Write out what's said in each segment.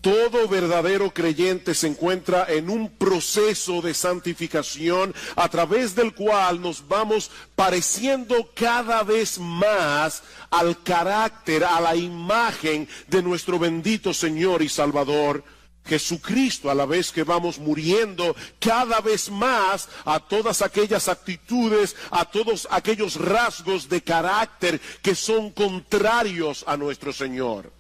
Todo verdadero creyente se encuentra en un proceso de santificación a través del cual nos vamos pareciendo cada vez más al carácter, a la imagen de nuestro bendito Señor y Salvador Jesucristo, a la vez que vamos muriendo cada vez más a todas aquellas actitudes, a todos aquellos rasgos de carácter que son contrarios a nuestro Señor.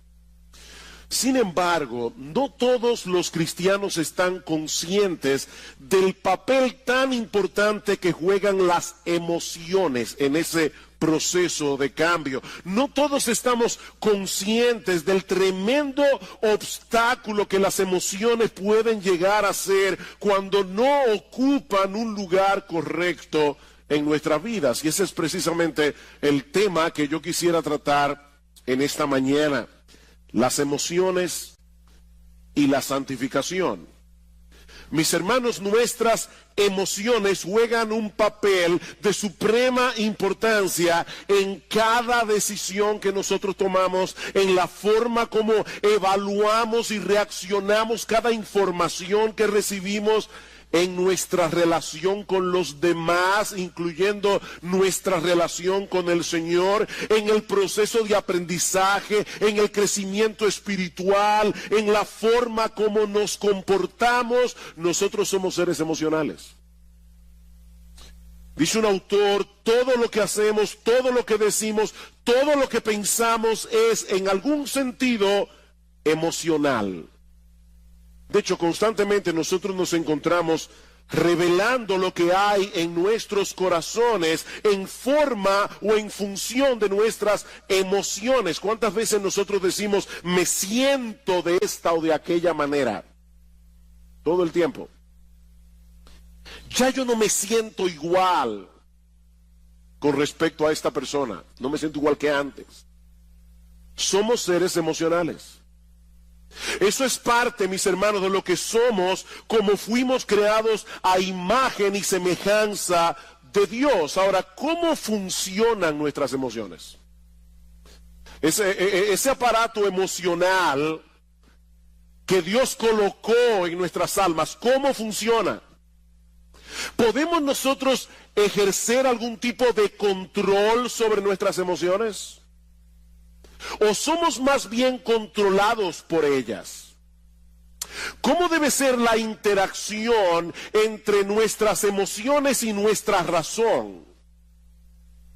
Sin embargo, no todos los cristianos están conscientes del papel tan importante que juegan las emociones en ese proceso de cambio. No todos estamos conscientes del tremendo obstáculo que las emociones pueden llegar a ser cuando no ocupan un lugar correcto en nuestras vidas. Y ese es precisamente el tema que yo quisiera tratar en esta mañana. Las emociones y la santificación. Mis hermanos, nuestras emociones juegan un papel de suprema importancia en cada decisión que nosotros tomamos, en la forma como evaluamos y reaccionamos cada información que recibimos, en nuestra relación con los demás, incluyendo nuestra relación con el Señor, en el proceso de aprendizaje, en el crecimiento espiritual, en la forma como nos comportamos. Nosotros somos seres emocionales. Dice un autor, todo lo que hacemos, todo lo que decimos, todo lo que pensamos es en algún sentido emocional. De hecho, constantemente nosotros nos encontramos revelando lo que hay en nuestros corazones en forma o en función de nuestras emociones. ¿Cuántas veces nosotros decimos, me siento de esta o de aquella manera? Todo el tiempo. Ya yo no me siento igual con respecto a esta persona. No me siento igual que antes. Somos seres emocionales. Eso es parte, mis hermanos, de lo que somos, como fuimos creados a imagen y semejanza de Dios. Ahora, ¿cómo funcionan nuestras emociones? Ese aparato emocional que Dios colocó en nuestras almas, ¿cómo funciona? ¿Podemos nosotros ejercer algún tipo de control sobre nuestras emociones? ¿O somos más bien controlados por ellas? ¿Cómo debe ser la interacción entre nuestras emociones y nuestra razón?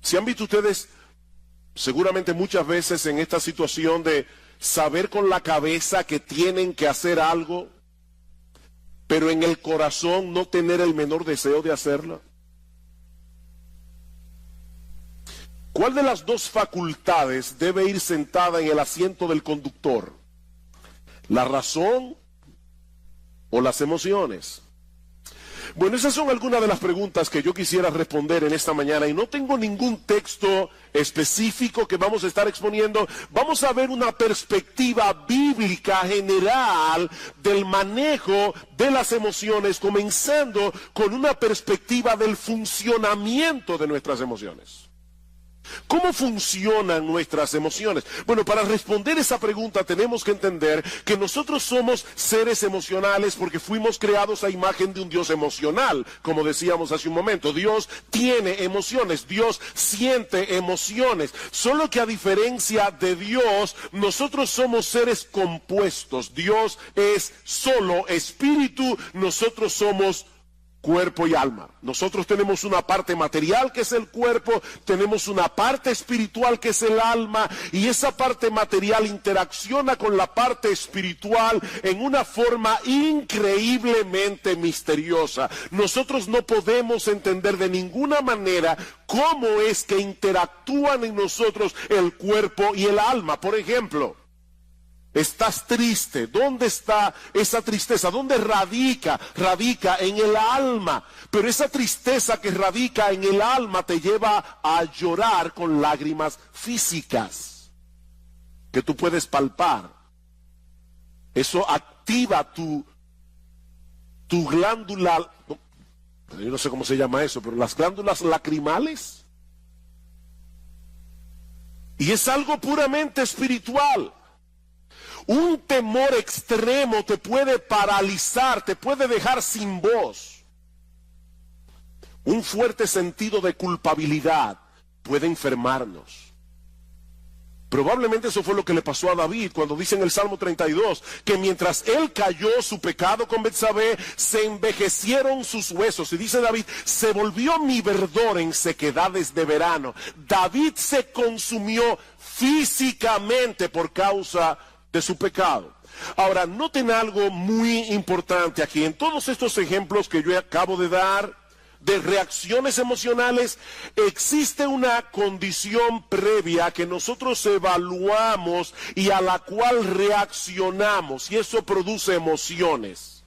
¿Se han visto ustedes seguramente muchas veces en esta situación de saber con la cabeza que tienen que hacer algo, pero en el corazón no tener el menor deseo de hacerlo? ¿Cuál de las dos facultades debe ir sentada en el asiento del conductor? ¿La razón o las emociones? Bueno, esas son algunas de las preguntas que yo quisiera responder en esta mañana, y no tengo ningún texto específico que vamos a estar exponiendo. Vamos a ver una perspectiva bíblica general del manejo de las emociones, comenzando con una perspectiva del funcionamiento de nuestras emociones. ¿Cómo funcionan nuestras emociones? Bueno, para responder esa pregunta tenemos que entender que nosotros somos seres emocionales porque fuimos creados a imagen de un Dios emocional, como decíamos hace un momento. Dios tiene emociones, Dios siente emociones, solo que a diferencia de Dios, nosotros somos seres compuestos. Dios es solo espíritu, nosotros somos cuerpo y alma. Nosotros tenemos una parte material que es el cuerpo, tenemos una parte espiritual que es el alma, y esa parte material interacciona con la parte espiritual en una forma increíblemente misteriosa. Nosotros no podemos entender de ninguna manera cómo es que interactúan en nosotros el cuerpo y el alma. Por ejemplo, estás triste. ¿Dónde está esa tristeza? ¿Dónde radica? Radica en el alma. Pero esa tristeza que radica en el alma te lleva a llorar con lágrimas físicas que tú puedes palpar. Eso activa tu glándula, yo no sé cómo se llama eso, pero las glándulas lacrimales. Y es algo puramente espiritual. Un temor extremo te puede paralizar, te puede dejar sin voz. Un fuerte sentido de culpabilidad puede enfermarnos. Probablemente eso fue lo que le pasó a David cuando dice en el Salmo 32 que mientras él cayó su pecado con Betsabé, se envejecieron sus huesos. Y dice David, se volvió mi verdor en sequedades de verano. David se consumió físicamente por causa de su pecado. Ahora, noten algo muy importante aquí. En todos estos ejemplos que yo acabo de dar, de reacciones emocionales, existe una condición previa que nosotros evaluamos y a la cual reaccionamos, y eso produce emociones.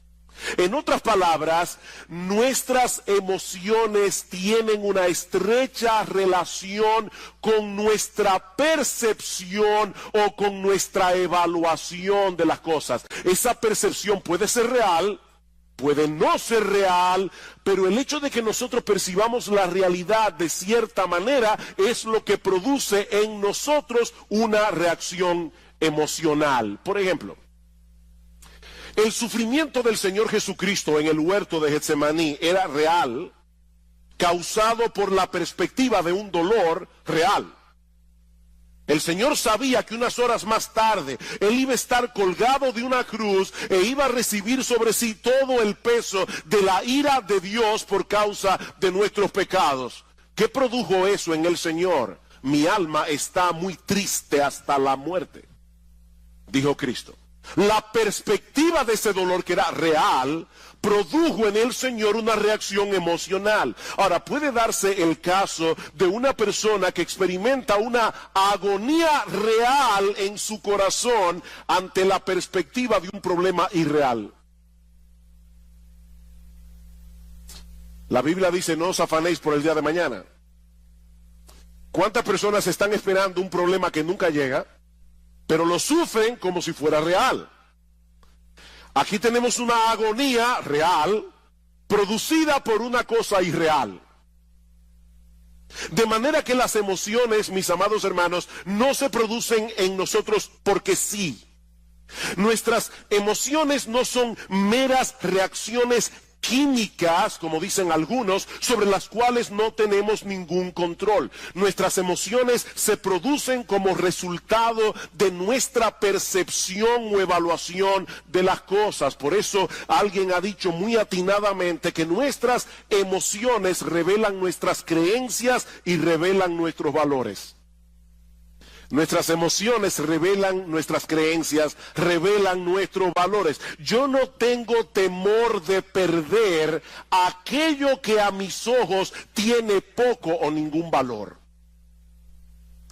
En otras palabras, nuestras emociones tienen una estrecha relación con nuestra percepción o con nuestra evaluación de las cosas. Esa percepción puede ser real, puede no ser real, pero el hecho de que nosotros percibamos la realidad de cierta manera es lo que produce en nosotros una reacción emocional. Por ejemplo, el sufrimiento del Señor Jesucristo en el huerto de Getsemaní era real, causado por la perspectiva de un dolor real. El Señor sabía que unas horas más tarde Él iba a estar colgado de una cruz e iba a recibir sobre sí todo el peso de la ira de Dios por causa de nuestros pecados. ¿Qué produjo eso en el Señor? Mi alma está muy triste hasta la muerte, dijo Cristo. La perspectiva de ese dolor, que era real, produjo en el Señor una reacción emocional. Ahora, puede darse el caso de una persona que experimenta una agonía real en su corazón ante la perspectiva de un problema irreal. La Biblia dice, no os afanéis por el día de mañana. ¿Cuántas personas están esperando un problema que nunca llega, pero lo sufren como si fuera real? Aquí tenemos una agonía real producida por una cosa irreal. De manera que las emociones, mis amados hermanos, no se producen en nosotros porque sí. Nuestras emociones no son meras reacciones químicas, como dicen algunos, sobre las cuales no tenemos ningún control. Nuestras emociones se producen como resultado de nuestra percepción o evaluación de las cosas. Por eso alguien ha dicho muy atinadamente que nuestras emociones revelan nuestras creencias y revelan nuestros valores. Nuestras emociones revelan nuestras creencias, revelan nuestros valores. Yo no tengo temor de perder aquello que a mis ojos tiene poco o ningún valor.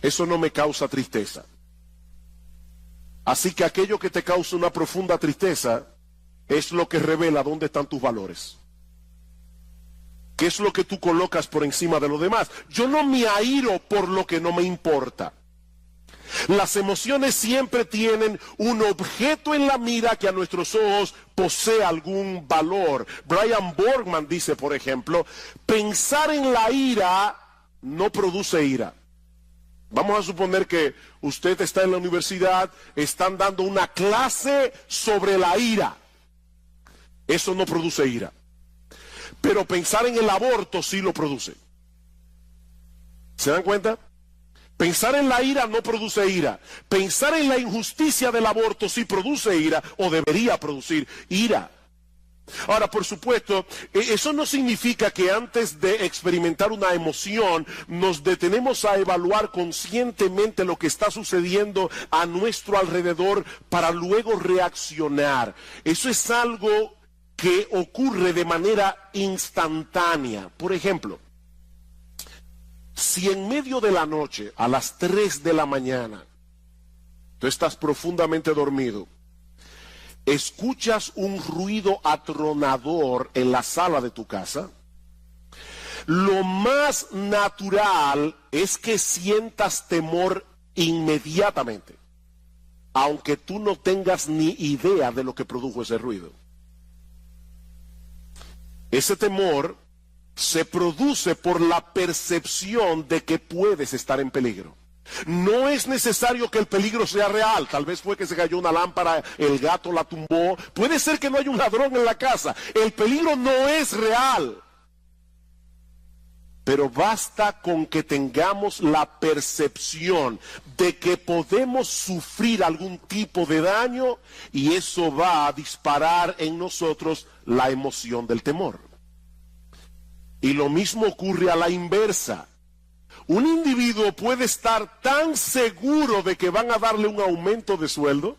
Eso no me causa tristeza. Así que aquello que te causa una profunda tristeza es lo que revela dónde están tus valores. ¿Qué es lo que tú colocas por encima de lo demás? Yo no me airo por lo que no me importa. Las emociones siempre tienen un objeto en la mira que a nuestros ojos posee algún valor. Brian Borgman dice, por ejemplo, pensar en la ira no produce ira. Vamos a suponer que usted está en la universidad, están dando una clase sobre la ira. Eso no produce ira. Pero pensar en el aborto sí lo produce. ¿Se dan cuenta? Pensar en la ira no produce ira. Pensar en la injusticia del aborto sí produce ira, o debería producir ira. Ahora, por supuesto, eso no significa que antes de experimentar una emoción nos detenemos a evaluar conscientemente lo que está sucediendo a nuestro alrededor para luego reaccionar. Eso es algo que ocurre de manera instantánea. Por ejemplo, si en medio de la noche, a las 3 de la mañana, tú estás profundamente dormido, escuchas un ruido atronador en la sala de tu casa, lo más natural es que sientas temor inmediatamente, aunque tú no tengas ni idea de lo que produjo ese ruido. Ese temor se produce por la percepción de que puedes estar en peligro. No es necesario que el peligro sea real. Tal vez fue que se cayó una lámpara, el gato la tumbó. Puede ser que no haya un ladrón en la casa. El peligro no es real. Pero basta con que tengamos la percepción de que podemos sufrir algún tipo de daño y eso va a disparar en nosotros la emoción del temor. Y lo mismo ocurre a la inversa. Un individuo puede estar tan seguro de que van a darle un aumento de sueldo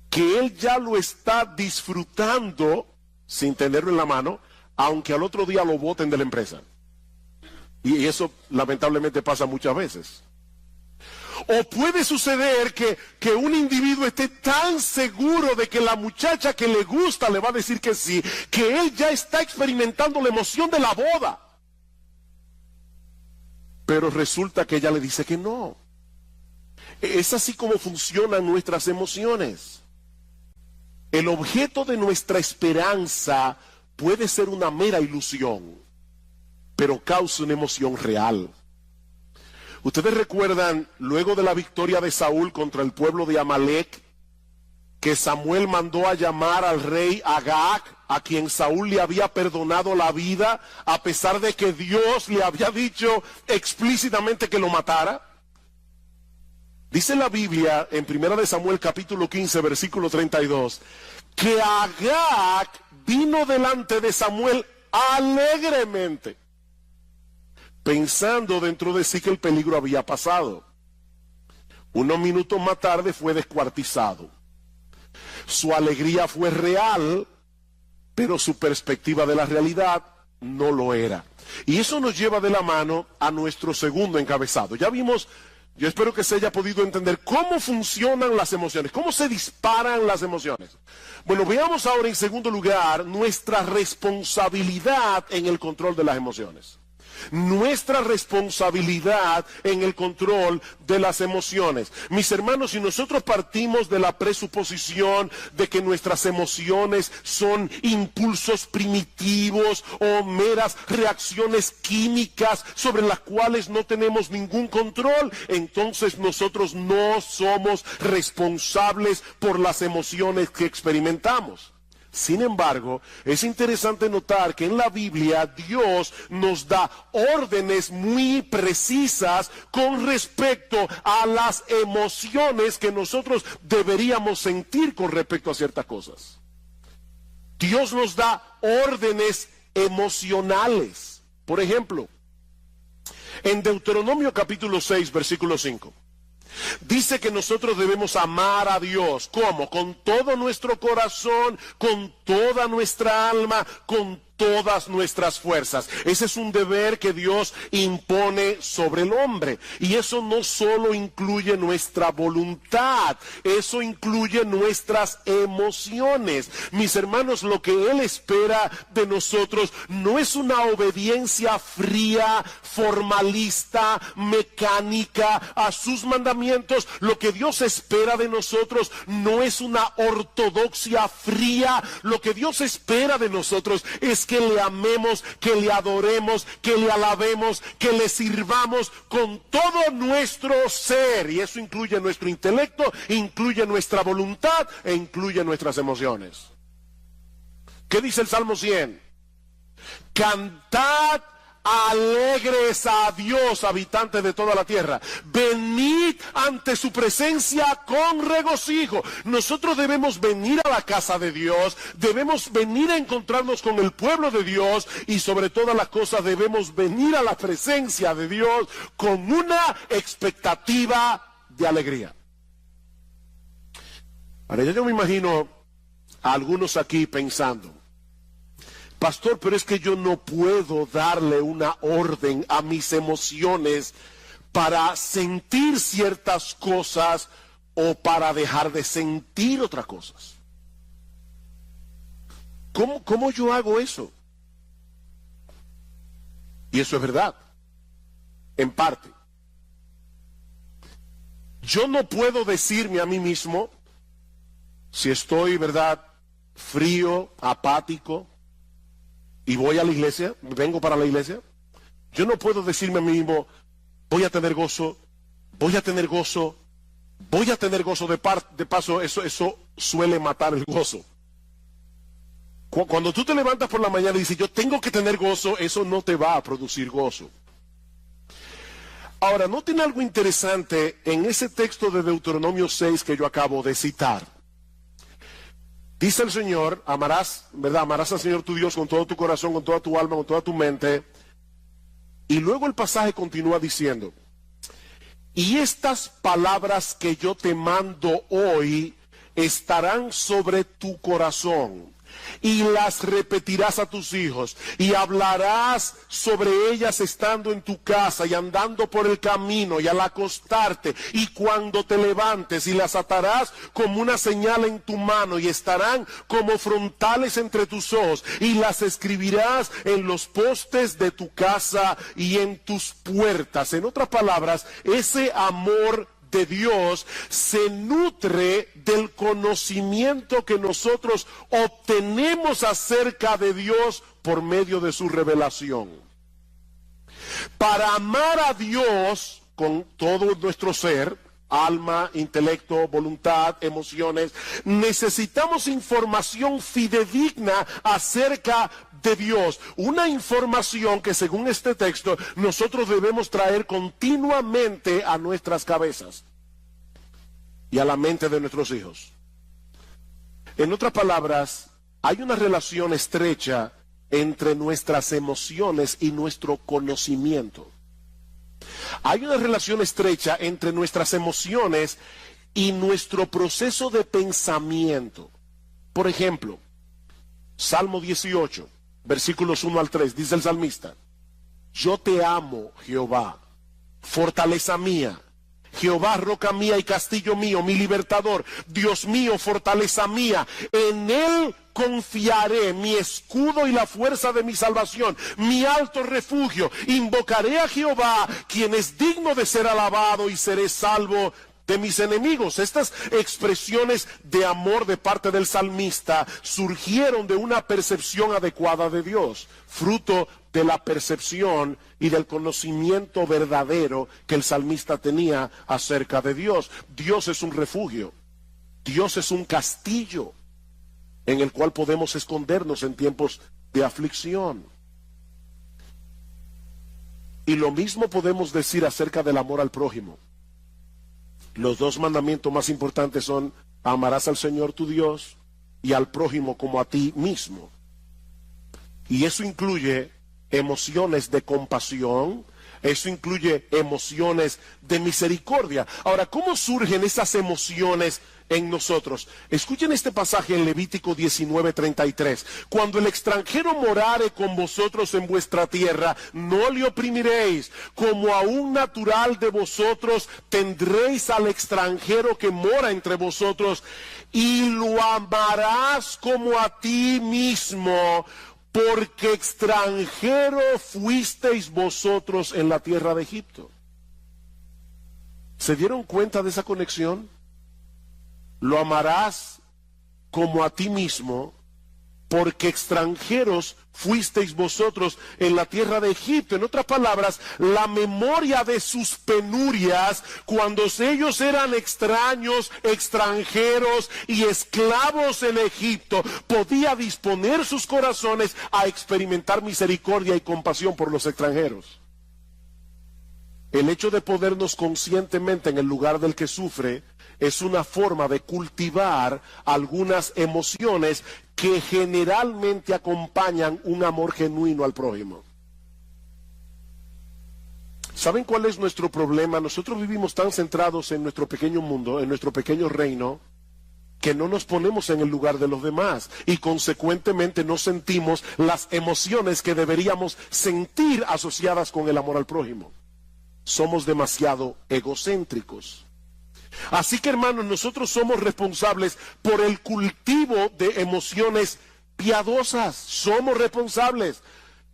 que él ya lo está disfrutando sin tenerlo en la mano, aunque al otro día lo boten de la empresa. Y eso lamentablemente pasa muchas veces. O puede suceder que un individuo esté tan seguro de que la muchacha que le gusta le va a decir que sí, que él ya está experimentando la emoción de la boda. Pero resulta que ella le dice que no. Es así como funcionan nuestras emociones. El objeto de nuestra esperanza puede ser una mera ilusión, pero causa una emoción real. Ustedes recuerdan, luego de la victoria de Saúl contra el pueblo de Amalek, que Samuel mandó a llamar al rey Agag, a quien Saúl le había perdonado la vida, a pesar de que Dios le había dicho explícitamente que lo matara. Dice la Biblia en 1 Samuel capítulo 15, versículo 32, que Agag vino delante de Samuel alegremente, pensando dentro de sí que el peligro había pasado. Unos minutos más tarde fue descuartizado. Su alegría fue real, pero su perspectiva de la realidad no lo era. Y eso nos lleva de la mano a nuestro segundo encabezado. Ya vimos, yo espero que se haya podido entender cómo funcionan las emociones, cómo se disparan las emociones. Bueno, veamos ahora en segundo lugar nuestra responsabilidad en el control de las emociones. Nuestra responsabilidad en el control de las emociones. Mis hermanos, si nosotros partimos de la presuposición de que nuestras emociones son impulsos primitivos o meras reacciones químicas sobre las cuales no tenemos ningún control, entonces nosotros no somos responsables por las emociones que experimentamos. Sin embargo, es interesante notar que en la Biblia Dios nos da órdenes muy precisas con respecto a las emociones que nosotros deberíamos sentir con respecto a ciertas cosas. Dios nos da órdenes emocionales. Por ejemplo, en Deuteronomio capítulo 6, versículo 5. Dice que nosotros debemos amar a Dios. ¿Cómo? Con todo nuestro corazón, con toda nuestra alma, con todas nuestras fuerzas. Ese es un deber que Dios impone sobre el hombre. Y eso no solo incluye nuestra voluntad, eso incluye nuestras emociones. Mis hermanos, lo que Él espera de nosotros no es una obediencia fría, formalista, mecánica a sus mandamientos. Lo que Dios espera de nosotros no es una ortodoxia fría. Lo que Dios espera de nosotros es que le amemos, que le adoremos, que le alabemos, que le sirvamos con todo nuestro ser. Y eso incluye nuestro intelecto, incluye nuestra voluntad e incluye nuestras emociones. ¿Qué dice el Salmo 100? Cantad alegres a Dios, habitantes de toda la tierra. Venid ante su presencia con regocijo. Nosotros debemos venir a la casa de Dios, debemos venir a encontrarnos con el pueblo de Dios y sobre todas las cosas debemos venir a la presencia de Dios con una expectativa de alegría. Ahora yo me imagino a algunos aquí pensando: pastor, pero es que yo no puedo darle una orden a mis emociones para sentir ciertas cosas o para dejar de sentir otras cosas. ¿Cómo yo hago eso? Y eso es verdad, en parte. Yo no puedo decirme a mí mismo si estoy, ¿verdad?, frío, apático, y voy a la iglesia, vengo para la iglesia. Yo no puedo decirme a mí mismo, voy a tener gozo voy a tener gozo, de paso, eso suele matar el gozo. Cuando tú te levantas por la mañana y dices, yo tengo que tener gozo, eso no te va a producir gozo. Ahora, noten algo interesante en ese texto de Deuteronomio 6 que yo acabo de citar. Dice el Señor, amarás, ¿verdad? Amarás al Señor tu Dios con todo tu corazón, con toda tu alma, con toda tu mente. Y luego el pasaje continúa diciendo, y estas palabras que yo te mando hoy estarán sobre tu corazón, y las repetirás a tus hijos, y hablarás sobre ellas estando en tu casa y andando por el camino y al acostarte y cuando te levantes, y las atarás como una señal en tu mano y estarán como frontales entre tus ojos, y las escribirás en los postes de tu casa y en tus puertas. En otras palabras, ese amor de Dios se nutre del conocimiento que nosotros obtenemos acerca de Dios por medio de su revelación. Para amar a Dios con todo nuestro ser, alma, intelecto, voluntad, emociones, necesitamos información fidedigna acerca de Dios, una información que según este texto nosotros debemos traer continuamente a nuestras cabezas y a la mente de nuestros hijos. En otras palabras, hay una relación estrecha entre nuestras emociones y nuestro conocimiento. Hay una relación estrecha entre nuestras emociones y nuestro proceso de pensamiento. Por ejemplo, Salmo 18, versículos 1 al 3, dice el salmista, yo te amo, Jehová, fortaleza mía, Jehová, roca mía y castillo mío, mi libertador, Dios mío, fortaleza mía, en él confiaré, mi escudo y la fuerza de mi salvación, mi alto refugio, invocaré a Jehová, quien es digno de ser alabado, y seré salvo de mis enemigos. Estas expresiones de amor de parte del salmista surgieron de una percepción adecuada de Dios, fruto de la percepción y del conocimiento verdadero que el salmista tenía acerca de Dios. Dios es un refugio, Dios es un castillo en el cual podemos escondernos en tiempos de aflicción. Y lo mismo podemos decir acerca del amor al prójimo. Los dos mandamientos más importantes son: amarás al Señor tu Dios y al prójimo como a ti mismo. Y eso incluye emociones de compasión, eso incluye emociones de misericordia. Ahora, ¿cómo surgen esas emociones en nosotros? Escuchen este pasaje en Levítico 19:33. Cuando el extranjero morare con vosotros en vuestra tierra, no le oprimiréis. Como a un natural de vosotros tendréis al extranjero que mora entre vosotros, y lo amarás como a ti mismo, porque extranjero fuisteis vosotros en la tierra de Egipto. ¿Se dieron cuenta de esa conexión? Lo amarás como a ti mismo, porque extranjeros fuisteis vosotros en la tierra de Egipto. En otras palabras, la memoria de sus penurias, cuando ellos eran extraños, extranjeros y esclavos en Egipto, podía disponer sus corazones a experimentar misericordia y compasión por los extranjeros. El hecho de ponernos conscientemente en el lugar del que sufre es una forma de cultivar algunas emociones que generalmente acompañan un amor genuino al prójimo. ¿Saben cuál es nuestro problema? Nosotros vivimos tan centrados en nuestro pequeño mundo, en nuestro pequeño reino, que no nos ponemos en el lugar de los demás y consecuentemente no sentimos las emociones que deberíamos sentir asociadas con el amor al prójimo. Somos demasiado egocéntricos. Así que, hermanos, nosotros somos responsables por el cultivo de emociones piadosas. Somos responsables.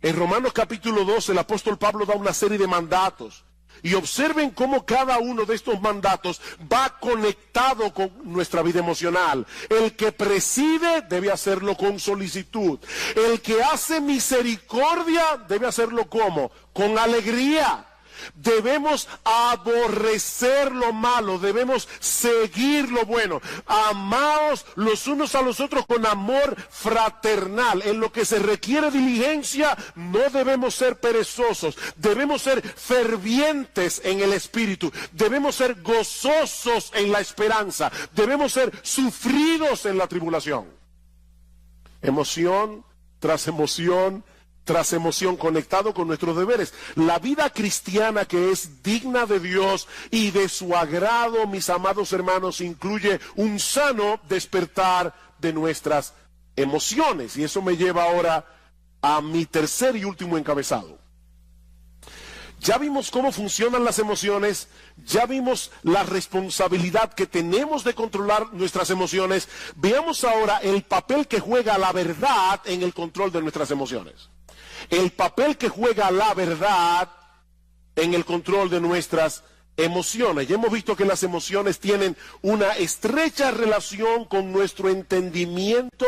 En Romanos capítulo 12, el apóstol Pablo da una serie de mandatos. Y observen cómo cada uno de estos mandatos va conectado con nuestra vida emocional. El que preside debe hacerlo con solicitud. El que hace misericordia debe hacerlo ¿cómo? Con alegría. Debemos aborrecer lo malo, debemos seguir lo bueno. Amaos los unos a los otros con amor fraternal. En lo que se requiere diligencia, no debemos ser perezosos. Debemos ser fervientes en el espíritu. Debemos ser gozosos en la esperanza. Debemos ser sufridos en la tribulación. Emoción tras emoción tras emoción, conectado con nuestros deberes. La vida cristiana que es digna de Dios y de su agrado, mis amados hermanos, incluye un sano despertar de nuestras emociones. Y eso me lleva ahora a mi tercer y último encabezado. Ya vimos cómo funcionan las emociones, ya vimos la responsabilidad que tenemos de controlar nuestras emociones. Veamos ahora el papel que juega la verdad en el control de nuestras emociones. El papel que juega la verdad en el control de nuestras emociones. Ya hemos visto que las emociones tienen una estrecha relación con nuestro entendimiento,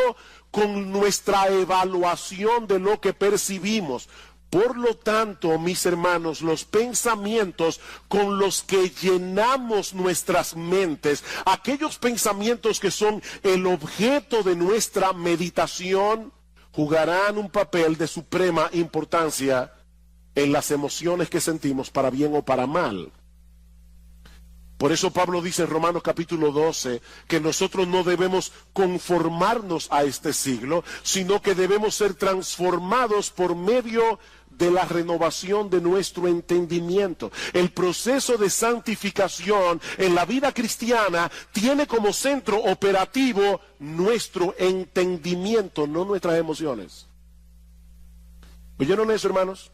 con nuestra evaluación de lo que percibimos. Por lo tanto, mis hermanos, los pensamientos con los que llenamos nuestras mentes, aquellos pensamientos que son el objeto de nuestra meditación, jugarán un papel de suprema importancia en las emociones que sentimos, para bien o para mal. Por eso Pablo dice en Romanos capítulo 12 que nosotros no debemos conformarnos a este siglo, sino que debemos ser transformados por medio de la renovación de nuestro entendimiento. El proceso de santificación en la vida cristiana tiene como centro operativo nuestro entendimiento, no nuestras emociones. ¿Oyeron eso, hermanos?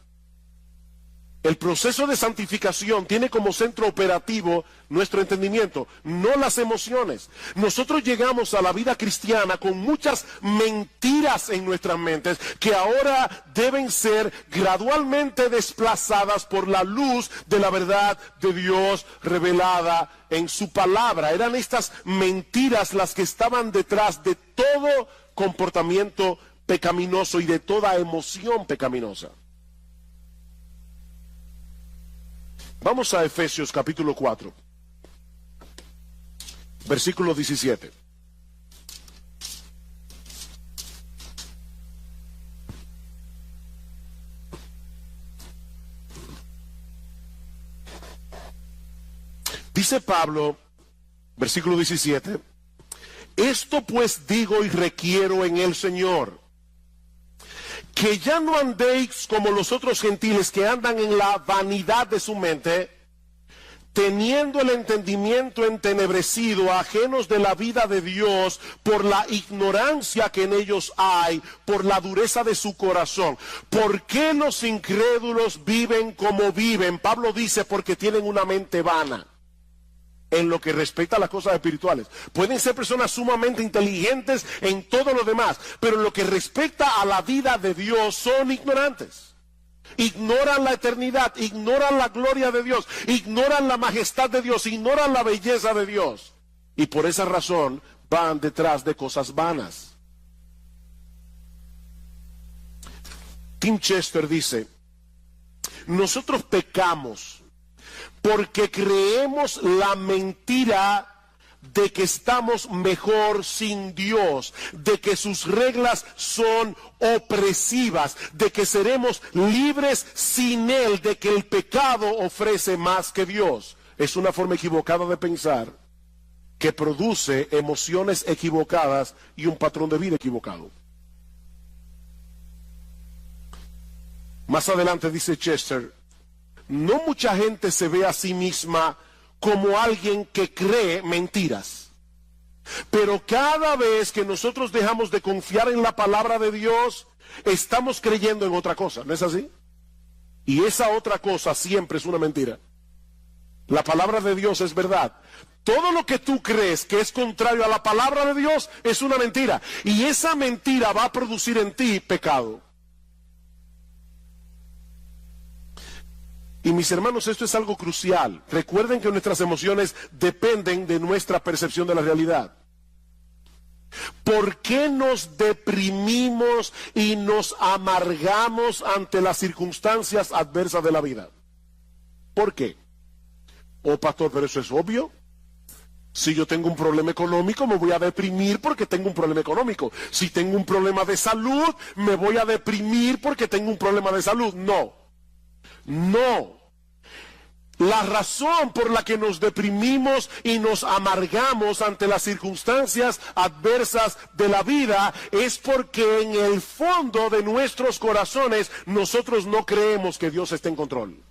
El proceso de santificación tiene como centro operativo nuestro entendimiento, no las emociones. Nosotros llegamos a la vida cristiana con muchas mentiras en nuestras mentes que ahora deben ser gradualmente desplazadas por la luz de la verdad de Dios revelada en su palabra. Eran estas mentiras las que estaban detrás de todo comportamiento pecaminoso y de toda emoción pecaminosa. Vamos a Efesios capítulo 4, versículo 17. Dice Pablo, versículo 17, esto pues digo y requiero en el Señor, que ya no andéis como los otros gentiles que andan en la vanidad de su mente, teniendo el entendimiento entenebrecido, ajenos de la vida de Dios, por la ignorancia que en ellos hay, por la dureza de su corazón. ¿Por qué los incrédulos viven como viven? Pablo dice, porque tienen una mente vana en lo que respecta a las cosas espirituales. Pueden ser personas sumamente inteligentes en todo lo demás, pero en lo que respecta a la vida de Dios son ignorantes. Ignoran la eternidad, ignoran la gloria de Dios, ignoran la majestad de Dios, ignoran la belleza de Dios. Y por esa razón van detrás de cosas vanas. Tim Chester dice, nosotros pecamos porque creemos la mentira de que estamos mejor sin Dios, de que sus reglas son opresivas, de que seremos libres sin Él, de que el pecado ofrece más que Dios. Es una forma equivocada de pensar que produce emociones equivocadas y un patrón de vida equivocado. Más adelante dice Chester, no mucha gente se ve a sí misma como alguien que cree mentiras. Pero cada vez que nosotros dejamos de confiar en la palabra de Dios, estamos creyendo en otra cosa, ¿no es así? Y esa otra cosa siempre es una mentira. La palabra de Dios es verdad. Todo lo que tú crees que es contrario a la palabra de Dios es una mentira. Y esa mentira va a producir en ti pecado. Y mis hermanos, esto es algo crucial. Recuerden que nuestras emociones dependen de nuestra percepción de la realidad. ¿Por qué nos deprimimos y nos amargamos ante las circunstancias adversas de la vida? ¿Por qué? Oh, pastor, pero eso es obvio. Si yo tengo un problema económico, me voy a deprimir porque tengo un problema económico. Si tengo un problema de salud, me voy a deprimir porque tengo un problema de salud. No. No. La razón por la que nos deprimimos y nos amargamos ante las circunstancias adversas de la vida es porque en el fondo de nuestros corazones nosotros no creemos que Dios esté en control.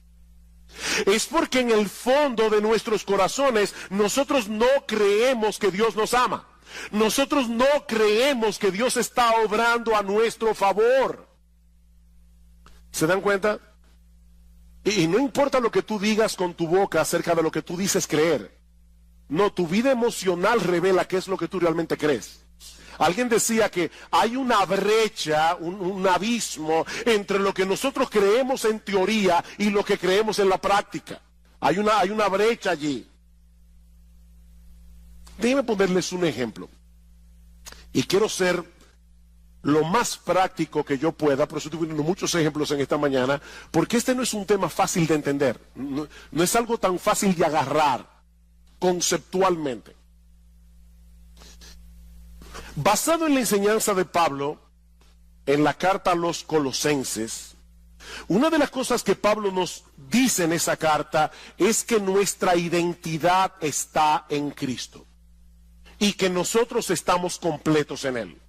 Es porque en el fondo de nuestros corazones nosotros no creemos que Dios nos ama. Nosotros no creemos que Dios está obrando a nuestro favor. ¿Se dan cuenta? Y no importa lo que tú digas con tu boca acerca de lo que tú dices creer. No, tu vida emocional revela qué es lo que tú realmente crees. Alguien decía que hay una brecha, un abismo entre lo que nosotros creemos en teoría y lo que creemos en la práctica. Hay una brecha allí. Déjenme ponerles un ejemplo. Y quiero ser lo más práctico que yo pueda, por eso estoy poniendo muchos ejemplos en esta mañana, porque este no es un tema fácil de entender. No es algo tan fácil de agarrar conceptualmente. Basado en la enseñanza de Pablo en la carta a los Colosenses, una de las cosas que Pablo nos dice en esa carta es que nuestra identidad está en Cristo y que nosotros estamos completos en Él.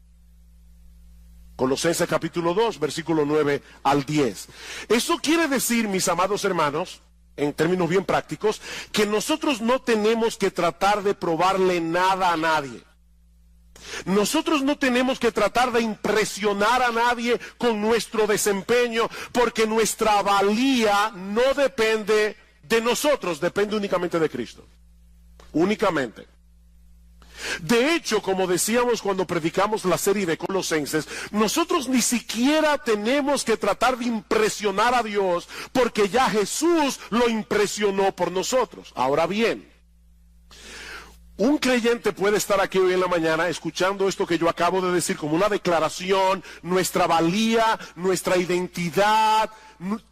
Colosenses capítulo 2, versículo 9 al 10. Eso quiere decir, mis amados hermanos, en términos bien prácticos, que nosotros no tenemos que tratar de probarle nada a nadie. Nosotros no tenemos que tratar de impresionar a nadie con nuestro desempeño, porque nuestra valía no depende de nosotros, depende únicamente de Cristo. Únicamente. De hecho, como decíamos cuando predicamos la serie de Colosenses, nosotros ni siquiera tenemos que tratar de impresionar a Dios, porque ya Jesús lo impresionó por nosotros. Ahora bien, un creyente puede estar aquí hoy en la mañana escuchando esto que yo acabo de decir como una declaración, nuestra valía, nuestra identidad,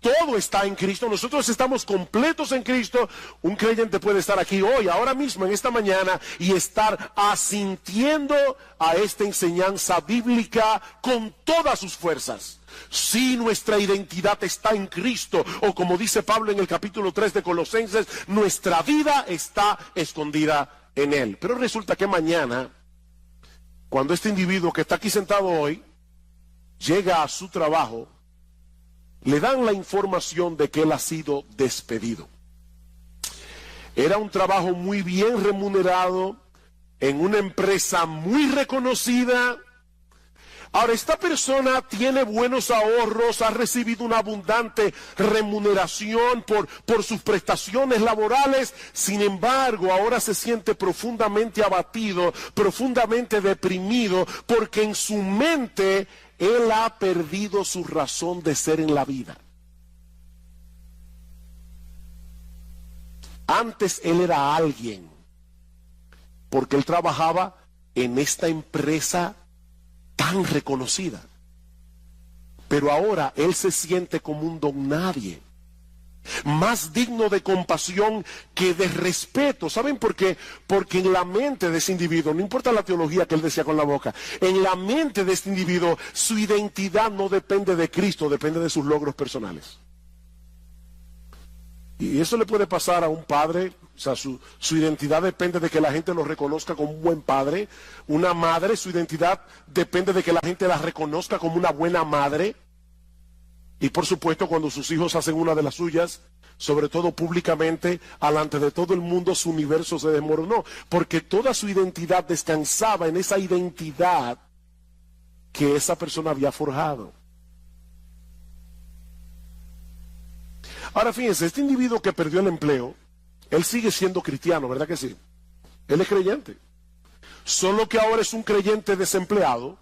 todo está en Cristo, nosotros estamos completos en Cristo. Un creyente puede estar aquí hoy, ahora mismo, en esta mañana, y estar asintiendo a esta enseñanza bíblica con todas sus fuerzas. Si nuestra identidad está en Cristo, o como dice Pablo en el capítulo 3 de Colosenses, nuestra vida está escondida en Él. Pero resulta que mañana, cuando este individuo que está aquí sentado hoy llega a su trabajo, le dan la información de que él ha sido despedido. Era un trabajo muy bien remunerado en una empresa muy reconocida. Ahora, esta persona tiene buenos ahorros, ha recibido una abundante remuneración por sus prestaciones laborales. Sin embargo, ahora se siente profundamente abatido, profundamente deprimido, porque en su mente él ha perdido su razón de ser en la vida. Antes él era alguien, porque él trabajaba en esta empresa tan reconocida. Pero ahora él se siente como un don nadie, más digno de compasión que de respeto. ¿Saben por qué? Porque en la mente de ese individuo, no importa la teología que él decía con la boca, en la mente de este individuo, su identidad no depende de Cristo, depende de sus logros personales. Y eso le puede pasar a un padre. O sea, su identidad depende de que la gente lo reconozca como un buen padre. Una madre, su identidad depende de que la gente la reconozca como una buena madre. Y por supuesto, cuando sus hijos hacen una de las suyas, sobre todo públicamente, alante de todo el mundo, su universo se desmoronó, porque toda su identidad descansaba en esa identidad que esa persona había forjado. Ahora fíjense, este individuo que perdió el empleo, él sigue siendo cristiano, ¿verdad que sí? Él es creyente, solo que ahora es un creyente desempleado,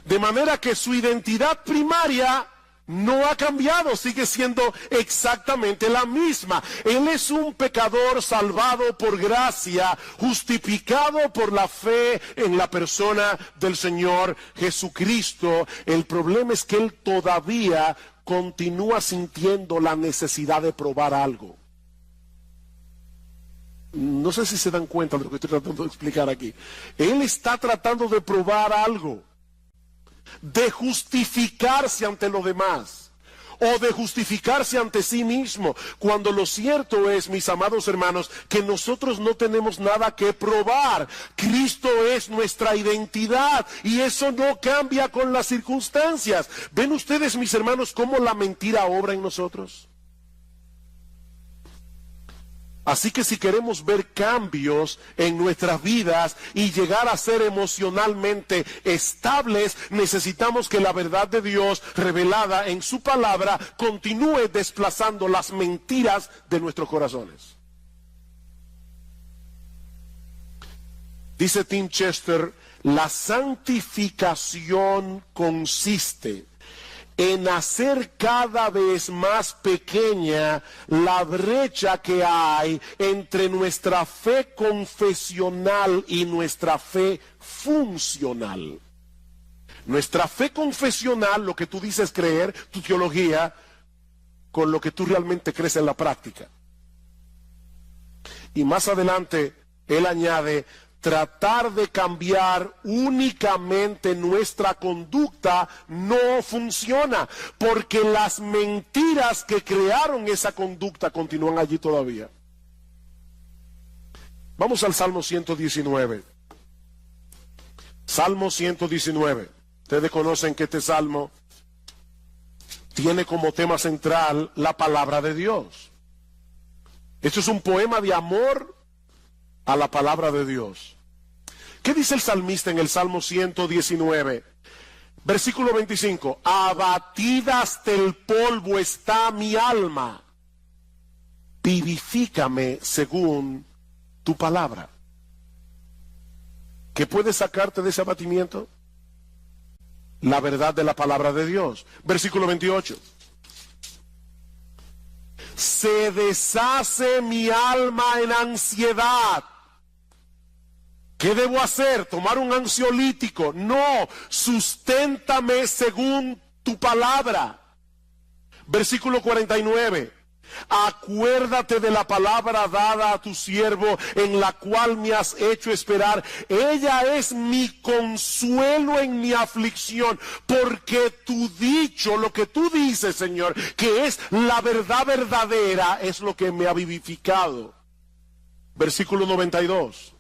de manera que su identidad primaria no ha cambiado, sigue siendo exactamente la misma. Él es un pecador salvado por gracia, justificado por la fe en la persona del Señor Jesucristo. El problema es que él todavía continúa sintiendo la necesidad de probar algo. No sé si se dan cuenta de lo que estoy tratando de explicar aquí. Él está tratando de probar algo, de justificarse ante los demás, o de justificarse ante sí mismo, cuando lo cierto es, mis amados hermanos, que nosotros no tenemos nada que probar. Cristo es nuestra identidad y eso no cambia con las circunstancias. ¿Ven ustedes, mis hermanos, cómo la mentira obra en nosotros? Así que si queremos ver cambios en nuestras vidas y llegar a ser emocionalmente estables, necesitamos que la verdad de Dios revelada en su palabra continúe desplazando las mentiras de nuestros corazones. Dice Tim Chester, la santificación consiste en hacer cada vez más pequeña la brecha que hay entre nuestra fe confesional y nuestra fe funcional. Nuestra fe confesional, lo que tú dices creer, tu teología, con lo que tú realmente crees en la práctica. Y más adelante, él añade, tratar de cambiar únicamente nuestra conducta no funciona, porque las mentiras que crearon esa conducta continúan allí todavía. Vamos al Salmo 119. Salmo 119. Ustedes conocen que este salmo tiene como tema central la palabra de Dios. Esto es un poema de amor a la palabra de Dios. ¿Qué dice el salmista en el Salmo 119? Versículo 25. Abatida hasta el polvo está mi alma. Vivifícame según tu palabra. ¿Qué puede sacarte de ese abatimiento? La verdad de la palabra de Dios. Versículo 28. Se deshace mi alma en ansiedad. ¿Qué debo hacer? ¿Tomar un ansiolítico? No, susténtame según tu palabra. Versículo 49. Acuérdate de la palabra dada a tu siervo, en la cual me has hecho esperar. Ella es mi consuelo en mi aflicción, porque tu dicho, lo que tú dices, Señor, que es la verdad verdadera, es lo que me ha vivificado. Versículo 92.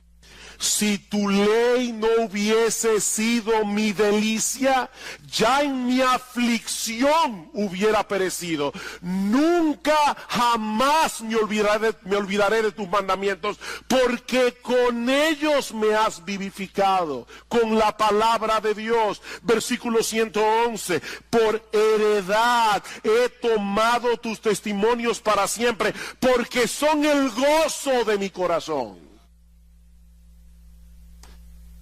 Si tu ley no hubiese sido mi delicia, ya en mi aflicción hubiera perecido. Nunca jamás me olvidaré de tus mandamientos, porque con ellos me has vivificado, con la palabra de Dios. Versículo 111. Por heredad he tomado tus testimonios para siempre, porque son el gozo de mi corazón.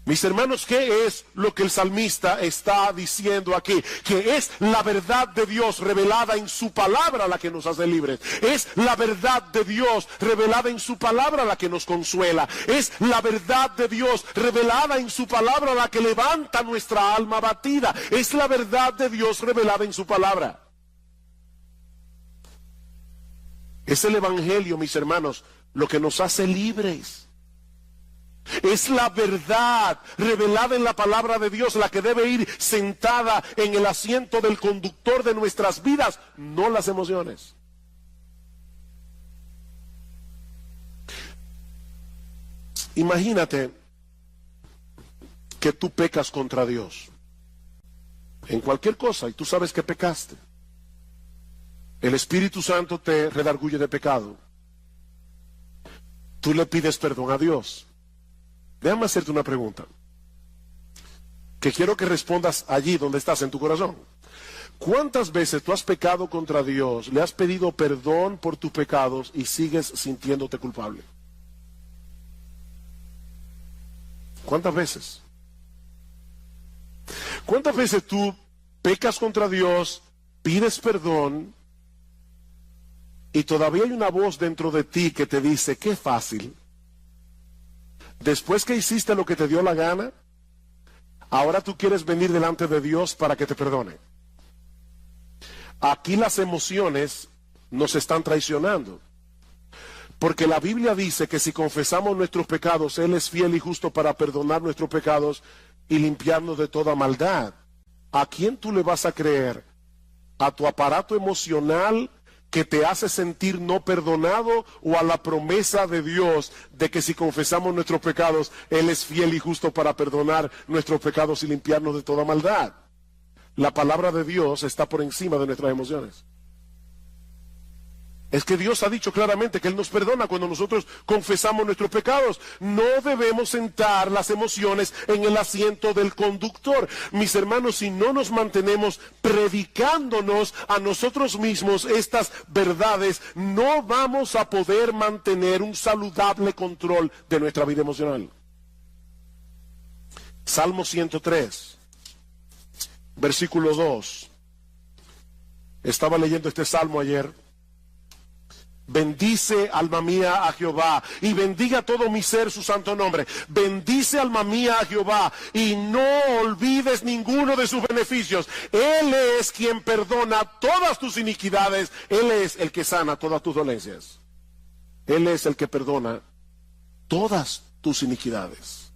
Mis hermanos, ¿qué es lo que el salmista está diciendo aquí? Que es la verdad de Dios revelada en su palabra la que nos hace libres. Es la verdad de Dios revelada en su palabra la que nos consuela. Es la verdad de Dios revelada en su palabra la que levanta nuestra alma abatida. Es la verdad de Dios revelada en su palabra. Es el evangelio, mis hermanos, lo que nos hace libres. Es la verdad revelada en la palabra de Dios la que debe ir sentada en el asiento del conductor de nuestras vidas, no las emociones. Imagínate que tú pecas contra Dios en cualquier cosa y tú sabes que pecaste. El Espíritu Santo te redarguye de pecado. Tú le pides perdón a Dios. Déjame hacerte una pregunta, que quiero que respondas allí donde estás en tu corazón. ¿Cuántas veces tú has pecado contra Dios, le has pedido perdón por tus pecados y sigues sintiéndote culpable? ¿Cuántas veces? ¿Cuántas veces tú pecas contra Dios, pides perdón y todavía hay una voz dentro de ti que te dice, qué fácil? Después que hiciste lo que te dio la gana, ahora tú quieres venir delante de Dios para que te perdone. Aquí las emociones nos están traicionando. Porque la Biblia dice que si confesamos nuestros pecados, Él es fiel y justo para perdonar nuestros pecados y limpiarnos de toda maldad. ¿A quién tú le vas a creer? ¿A tu aparato emocional que te hace sentir no perdonado, o a la promesa de Dios de que si confesamos nuestros pecados, Él es fiel y justo para perdonar nuestros pecados y limpiarnos de toda maldad? La palabra de Dios está por encima de nuestras emociones. Es que Dios ha dicho claramente que Él nos perdona cuando nosotros confesamos nuestros pecados. No debemos sentar las emociones en el asiento del conductor. Mis hermanos, si no nos mantenemos predicándonos a nosotros mismos estas verdades, no vamos a poder mantener un saludable control de nuestra vida emocional. Salmo 103, versículo 2. Estaba leyendo este salmo ayer. Bendice, alma mía, a Jehová, y bendiga todo mi ser su santo nombre. Bendice, alma mía, a Jehová, y no olvides ninguno de sus beneficios. Él es quien perdona todas tus iniquidades. Él es el que sana todas tus dolencias. Él es el que perdona todas tus iniquidades.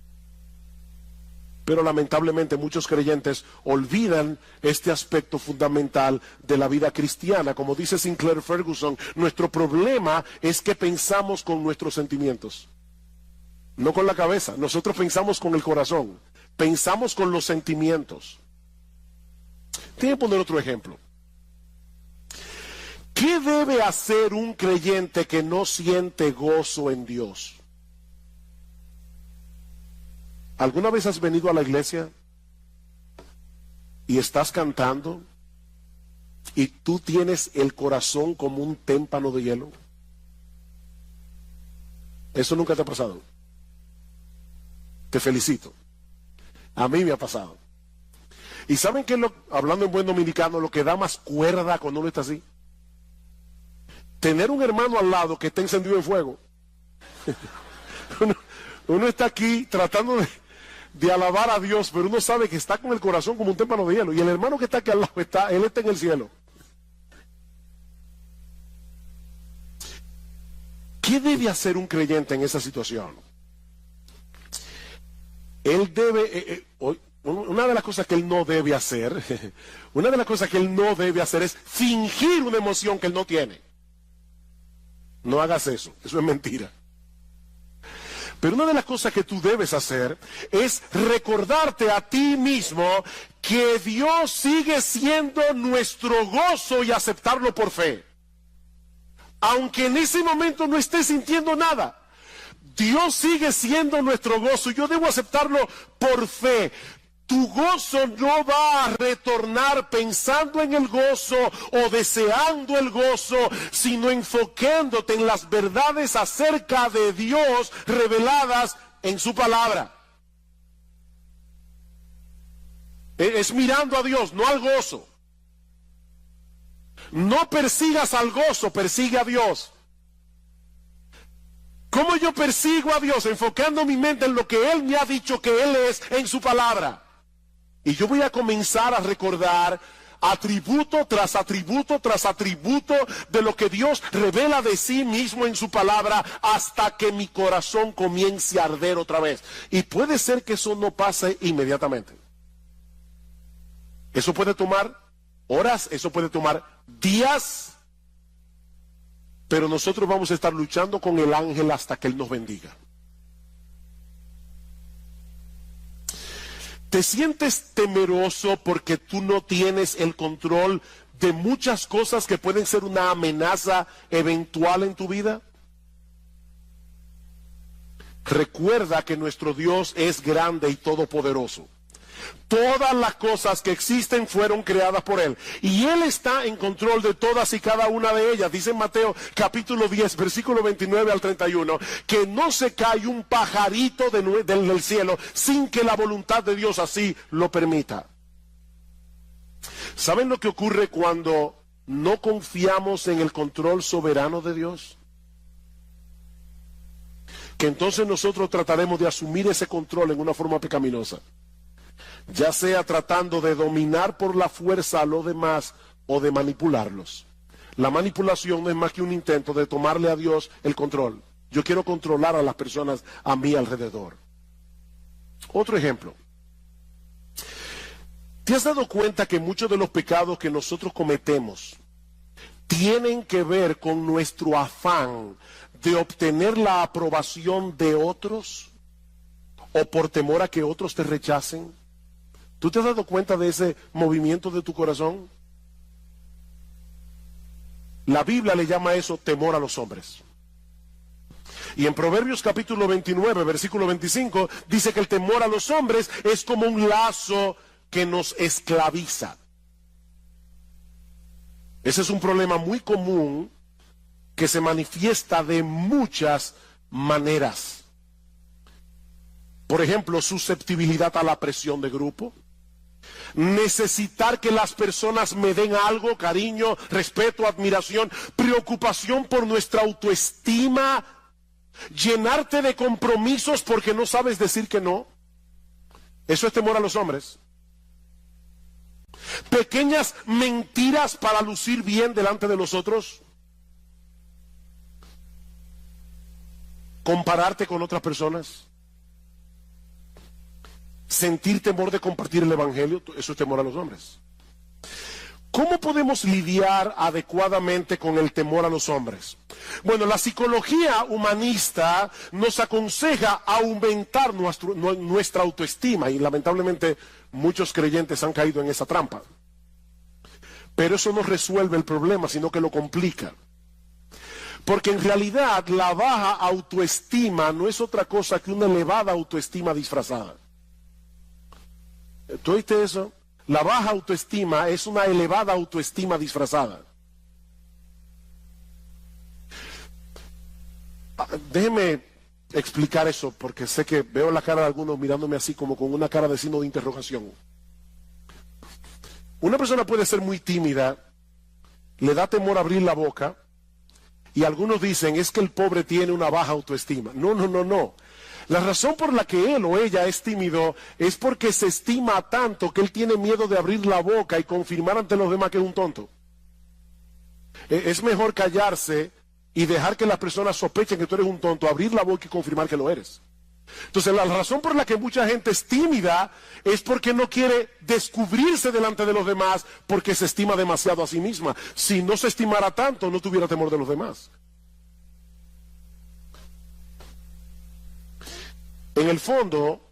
Pero lamentablemente muchos creyentes olvidan este aspecto fundamental de la vida cristiana. Como dice Sinclair Ferguson, nuestro problema es que pensamos con nuestros sentimientos, no con la cabeza. Nosotros pensamos con el corazón, pensamos con los sentimientos. Tengo que poner otro ejemplo. ¿Qué debe hacer un creyente que no siente gozo en Dios? ¿Alguna vez has venido a la iglesia y estás cantando y tú tienes el corazón como un témpano de hielo? ¿Eso nunca te ha pasado? Te felicito. A mí me ha pasado. ¿Y saben qué es hablando en buen dominicano, lo que da más cuerda cuando uno está así? Tener un hermano al lado que está encendido en fuego. Uno está aquí tratando de alabar a Dios, pero uno sabe que está con el corazón como un témpano de hielo, y el hermano que está aquí al lado él está en el cielo. ¿Qué debe hacer un creyente en esa situación? Él debe, una de las cosas que él no debe hacer, es fingir una emoción que él no tiene. No hagas eso es mentira. Pero una de las cosas que tú debes hacer es recordarte a ti mismo que Dios sigue siendo nuestro gozo y aceptarlo por fe. Aunque en ese momento no estés sintiendo nada, Dios sigue siendo nuestro gozo. Yo debo aceptarlo por fe. Tu gozo no va a retornar pensando en el gozo o deseando el gozo, sino enfocándote en las verdades acerca de Dios reveladas en su palabra. Es mirando a Dios, no al gozo. No persigas al gozo, persigue a Dios. ¿Cómo yo persigo a Dios? Enfocando mi mente en lo que Él me ha dicho que Él es en su palabra. Y yo voy a comenzar a recordar atributo tras atributo tras atributo de lo que Dios revela de sí mismo en su palabra, hasta que mi corazón comience a arder otra vez. Y puede ser que eso no pase inmediatamente. Eso puede tomar horas, eso puede tomar días, pero nosotros vamos a estar luchando con el ángel hasta que Él nos bendiga. ¿Te sientes temeroso porque tú no tienes el control de muchas cosas que pueden ser una amenaza eventual en tu vida? Recuerda que nuestro Dios es grande y todopoderoso. Todas las cosas que existen fueron creadas por Él, y Él está en control de todas y cada una de ellas. Dice en Mateo capítulo 10, versículo 29 al 31, que no se cae un pajarito del cielo sin que la voluntad de Dios así lo permita. ¿Saben lo que ocurre cuando no confiamos en el control soberano de Dios? Que entonces nosotros trataremos de asumir ese control en una forma pecaminosa, ya sea tratando de dominar por la fuerza a los demás o de manipularlos. La manipulación no es más que un intento de tomarle a Dios el control. Yo quiero controlar a las personas a mi alrededor. Otro ejemplo. ¿Te has dado cuenta que muchos de los pecados que nosotros cometemos tienen que ver con nuestro afán de obtener la aprobación de otros o por temor a que otros te rechacen? ¿Tú te has dado cuenta de ese movimiento de tu corazón? La Biblia le llama eso temor a los hombres. Y en Proverbios capítulo 29, versículo 25, dice que el temor a los hombres es como un lazo que nos esclaviza. Ese es un problema muy común que se manifiesta de muchas maneras. Por ejemplo, susceptibilidad a la presión de grupo. Necesitar que las personas me den algo, cariño, respeto, admiración, preocupación por nuestra autoestima, llenarte de compromisos porque no sabes decir que no. Eso es temor a los hombres. Pequeñas mentiras para lucir bien delante de los otros. Compararte con otras personas. Sentir temor de compartir el evangelio. Eso es temor a los hombres. ¿Cómo podemos lidiar adecuadamente con el temor a los hombres? Bueno, la psicología humanista nos aconseja aumentar nuestra autoestima y lamentablemente muchos creyentes han caído en esa trampa. Pero eso no resuelve el problema, sino que lo complica. Porque en realidad la baja autoestima no es otra cosa que una elevada autoestima disfrazada. ¿Tú oíste eso? La baja autoestima es una elevada autoestima disfrazada. Déjeme explicar eso, porque sé que veo la cara de algunos mirándome así como con una cara de signo de interrogación. Una persona puede ser muy tímida, le da temor abrir la boca, y algunos dicen, es que el pobre tiene una baja autoestima. No, no, no, no. La razón por la que él o ella es tímido es porque se estima tanto que él tiene miedo de abrir la boca y confirmar ante los demás que es un tonto. Es mejor callarse y dejar que las personas sospechen que tú eres un tonto, abrir la boca y confirmar que lo eres. Entonces la razón por la que mucha gente es tímida es porque no quiere descubrirse delante de los demás, porque se estima demasiado a sí misma. Si no se estimara tanto, no tuviera temor de los demás. En el fondo,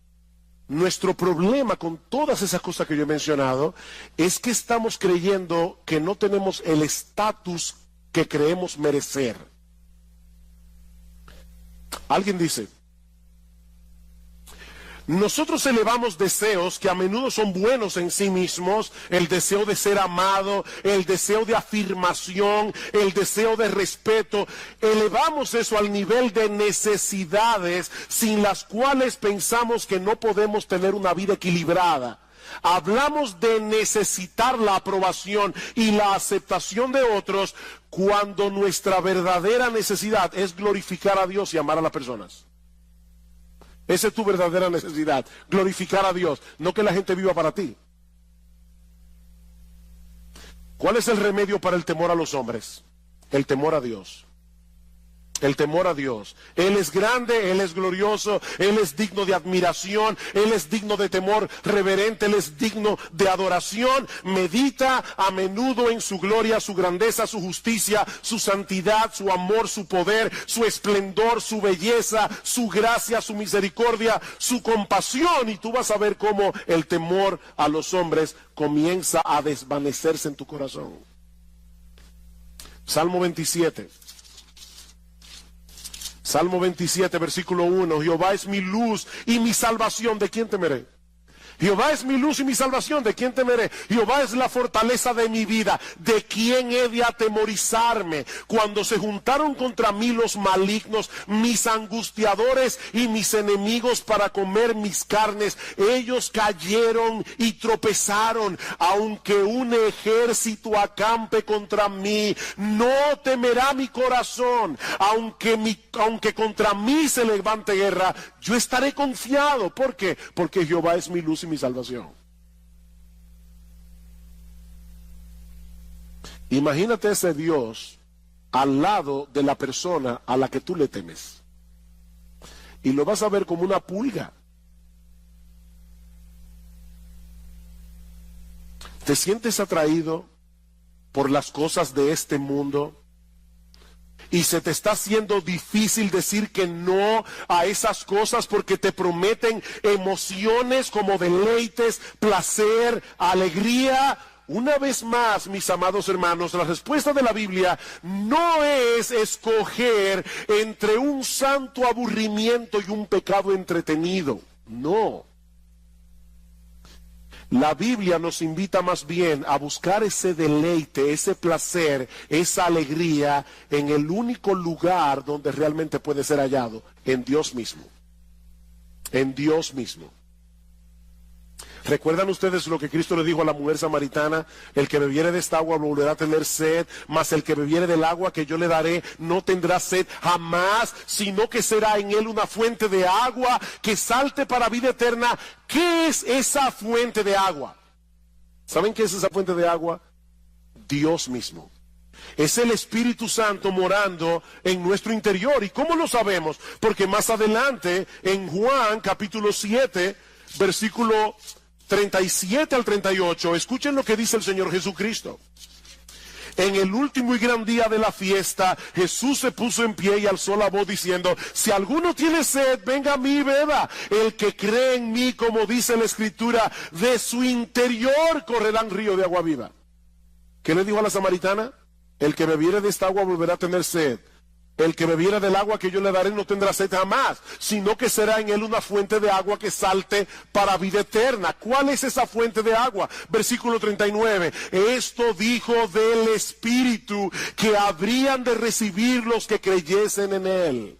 nuestro problema con todas esas cosas que yo he mencionado es que estamos creyendo que no tenemos el estatus que creemos merecer. Alguien dice, nosotros elevamos deseos que a menudo son buenos en sí mismos, el deseo de ser amado, el deseo de afirmación, el deseo de respeto. Elevamos eso al nivel de necesidades sin las cuales pensamos que no podemos tener una vida equilibrada. Hablamos de necesitar la aprobación y la aceptación de otros cuando nuestra verdadera necesidad es glorificar a Dios y amar a las personas. Esa es tu verdadera necesidad, glorificar a Dios, no que la gente viva para ti. ¿Cuál es el remedio para el temor a los hombres? El temor a Dios. El temor a Dios. Él es grande, Él es glorioso, Él es digno de admiración, Él es digno de temor reverente, Él es digno de adoración. Medita a menudo en su gloria, su grandeza, su justicia, su santidad, su amor, su poder, su esplendor, su belleza, su gracia, su misericordia, su compasión. Y tú vas a ver cómo el temor a los hombres comienza a desvanecerse en tu corazón. Salmo 27. Salmo 27, versículo 1. Jehová es mi luz y mi salvación. ¿De quién temeré? Jehová es mi luz y mi salvación. ¿De quién temeré? Jehová es la fortaleza de mi vida. ¿De quién he de atemorizarme? Cuando se juntaron contra mí los malignos, mis angustiadores y mis enemigos para comer mis carnes, ellos cayeron y tropezaron. Aunque un ejército acampe contra mí, no temerá mi corazón. Aunque contra mí se levante guerra, yo estaré confiado. ¿Por qué? Porque Jehová es mi luz y mi salvación. Imagínate ese Dios al lado de la persona a la que tú le temes. Y lo vas a ver como una pulga. ¿Te sientes atraído por las cosas de este mundo? Y se te está haciendo difícil decir que no a esas cosas porque te prometen emociones como deleites, placer, alegría. Una vez más, mis amados hermanos, la respuesta de la Biblia no es escoger entre un santo aburrimiento y un pecado entretenido. No. La Biblia nos invita más bien a buscar ese deleite, ese placer, esa alegría en el único lugar donde realmente puede ser hallado, en Dios mismo. En Dios mismo. ¿Recuerdan ustedes lo que Cristo le dijo a la mujer samaritana? El que bebiere de esta agua volverá a tener sed, mas el que bebiere del agua que yo le daré no tendrá sed jamás, sino que será en él una fuente de agua que salte para vida eterna. ¿Qué es esa fuente de agua? ¿Saben qué es esa fuente de agua? Dios mismo. Es el Espíritu Santo morando en nuestro interior. ¿Y cómo lo sabemos? Porque más adelante, en Juan capítulo 7, versículo 37 al 38, escuchen lo que dice el Señor Jesucristo. En el último y gran día de la fiesta, Jesús se puso en pie y alzó la voz diciendo: si alguno tiene sed, venga a mí y beba. El que cree en mí, como dice la Escritura, de su interior correrán ríos de agua viva. ¿Qué le dijo a la samaritana? El que bebiere de esta agua volverá a tener sed. El que bebiera del agua que yo le daré no tendrá sed jamás, sino que será en él una fuente de agua que salte para vida eterna. ¿Cuál es esa fuente de agua? Versículo 39. Esto dijo del Espíritu que habrían de recibir los que creyesen en él.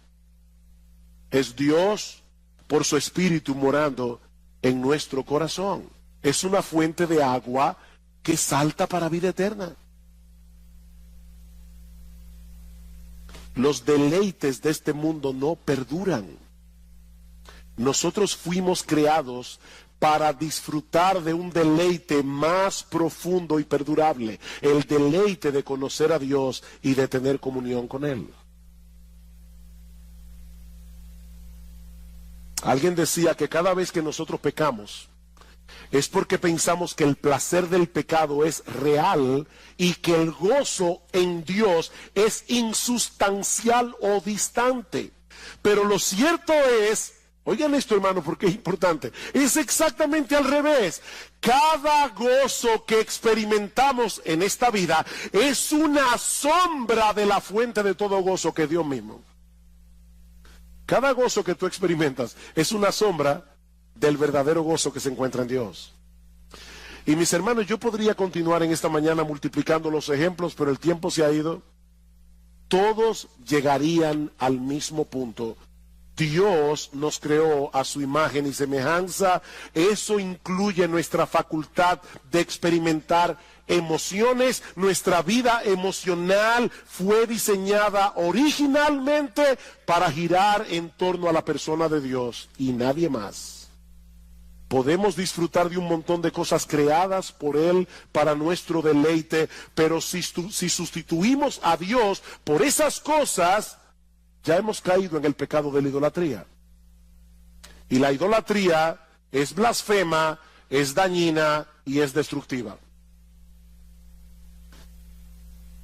Es Dios por su Espíritu morando en nuestro corazón. Es una fuente de agua que salta para vida eterna. Los deleites de este mundo no perduran. Nosotros fuimos creados para disfrutar de un deleite más profundo y perdurable, el deleite de conocer a Dios y de tener comunión con Él. Alguien decía que cada vez que nosotros pecamos, es porque pensamos que el placer del pecado es real y que el gozo en Dios es insustancial o distante. Pero lo cierto es, oigan esto hermano porque es importante, es exactamente al revés. Cada gozo que experimentamos en esta vida es una sombra de la fuente de todo gozo que es Dios mismo. Cada gozo que tú experimentas es una sombra del verdadero gozo que se encuentra en Dios. Y mis hermanos, yo podría continuar en esta mañana multiplicando los ejemplos, pero el tiempo se ha ido. Todos llegarían al mismo punto. Dios nos creó a su imagen y semejanza. Eso incluye nuestra facultad de experimentar emociones. Nuestra vida emocional fue diseñada originalmente para girar en torno a la persona de Dios y nadie más. Podemos disfrutar de un montón de cosas creadas por Él para nuestro deleite, pero si sustituimos a Dios por esas cosas, ya hemos caído en el pecado de la idolatría. Y la idolatría es blasfema, es dañina y es destructiva.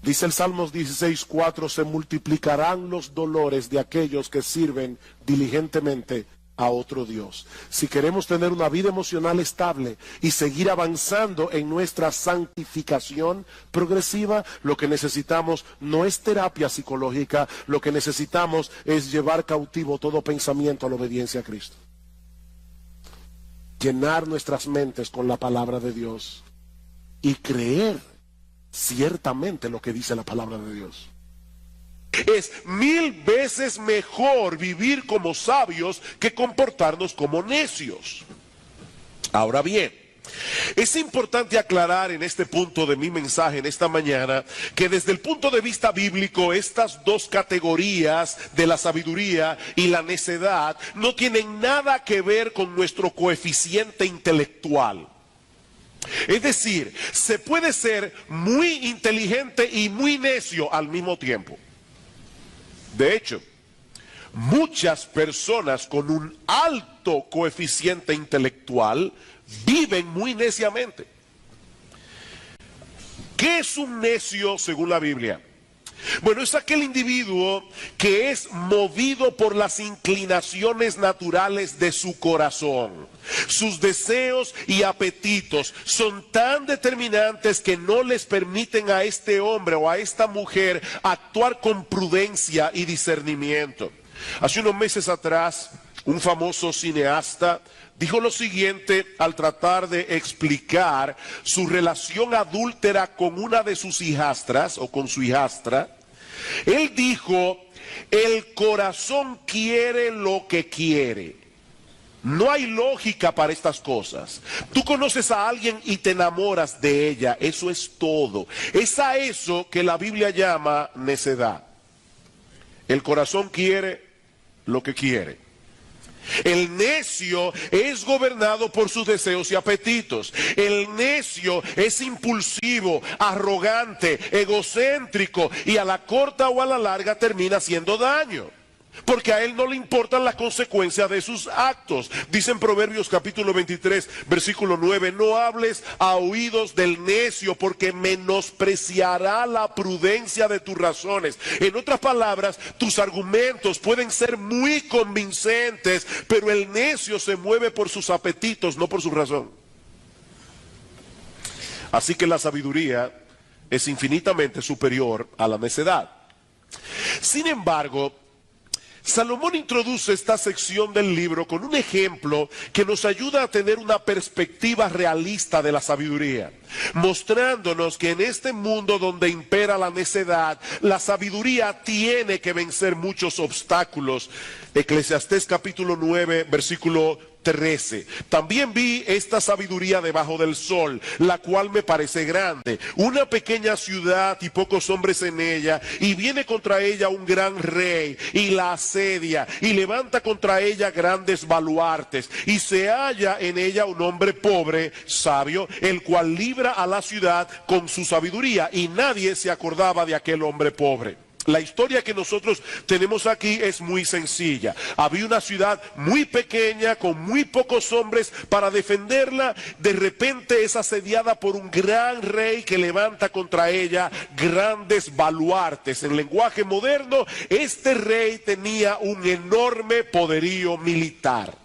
Dice el Salmos 16:4, se multiplicarán los dolores de aquellos que sirven diligentemente a otro Dios. Si queremos tener una vida emocional estable y seguir avanzando en nuestra santificación progresiva, lo que necesitamos no es terapia psicológica, lo que necesitamos es llevar cautivo todo pensamiento a la obediencia a Cristo. Llenar nuestras mentes con la palabra de Dios y creer ciertamente lo que dice la palabra de Dios. Es 1000 veces mejor vivir como sabios que comportarnos como necios. Ahora bien, es importante aclarar en este punto de mi mensaje en esta mañana que desde el punto de vista bíblico estas dos categorías de la sabiduría y la necedad no tienen nada que ver con nuestro coeficiente intelectual. Es decir, se puede ser muy inteligente y muy necio al mismo tiempo. De hecho, muchas personas con un alto coeficiente intelectual viven muy neciamente. ¿Qué es un necio según la Biblia? Bueno, es aquel individuo que es movido por las inclinaciones naturales de su corazón. Sus deseos y apetitos son tan determinantes que no les permiten a este hombre o a esta mujer actuar con prudencia y discernimiento. Hace unos meses atrás, un famoso cineasta dijo lo siguiente al tratar de explicar su relación adúltera con una de sus hijastras o con su hijastra. Él dijo, el corazón quiere lo que quiere. No hay lógica para estas cosas. Tú conoces a alguien y te enamoras de ella, eso es todo. Es a eso que la Biblia llama necedad. El corazón quiere lo que quiere. El necio es gobernado por sus deseos y apetitos. El necio es impulsivo, arrogante, egocéntrico y a la corta o a la larga termina haciendo daño. Porque a él no le importan las consecuencias de sus actos. Dice en Proverbios capítulo 23, versículo 9, no hables a oídos del necio porque menospreciará la prudencia de tus razones. En otras palabras, tus argumentos pueden ser muy convincentes, pero el necio se mueve por sus apetitos, no por su razón. Así que la sabiduría es infinitamente superior a la necedad. Sin embargo, Salomón introduce esta sección del libro con un ejemplo que nos ayuda a tener una perspectiva realista de la sabiduría, mostrándonos que en este mundo donde impera la necedad, la sabiduría tiene que vencer muchos obstáculos. Eclesiastés capítulo 9, versículo 13. También vi esta sabiduría debajo del sol, la cual me parece grande, una pequeña ciudad y pocos hombres en ella, y viene contra ella un gran rey, y la asedia, y levanta contra ella grandes baluartes, y se halla en ella un hombre pobre, sabio, el cual libra a la ciudad con su sabiduría, y nadie se acordaba de aquel hombre pobre. La historia que nosotros tenemos aquí es muy sencilla. Había una ciudad muy pequeña con muy pocos hombres para defenderla. De repente es asediada por un gran rey que levanta contra ella grandes baluartes. En lenguaje moderno, este rey tenía un enorme poderío militar.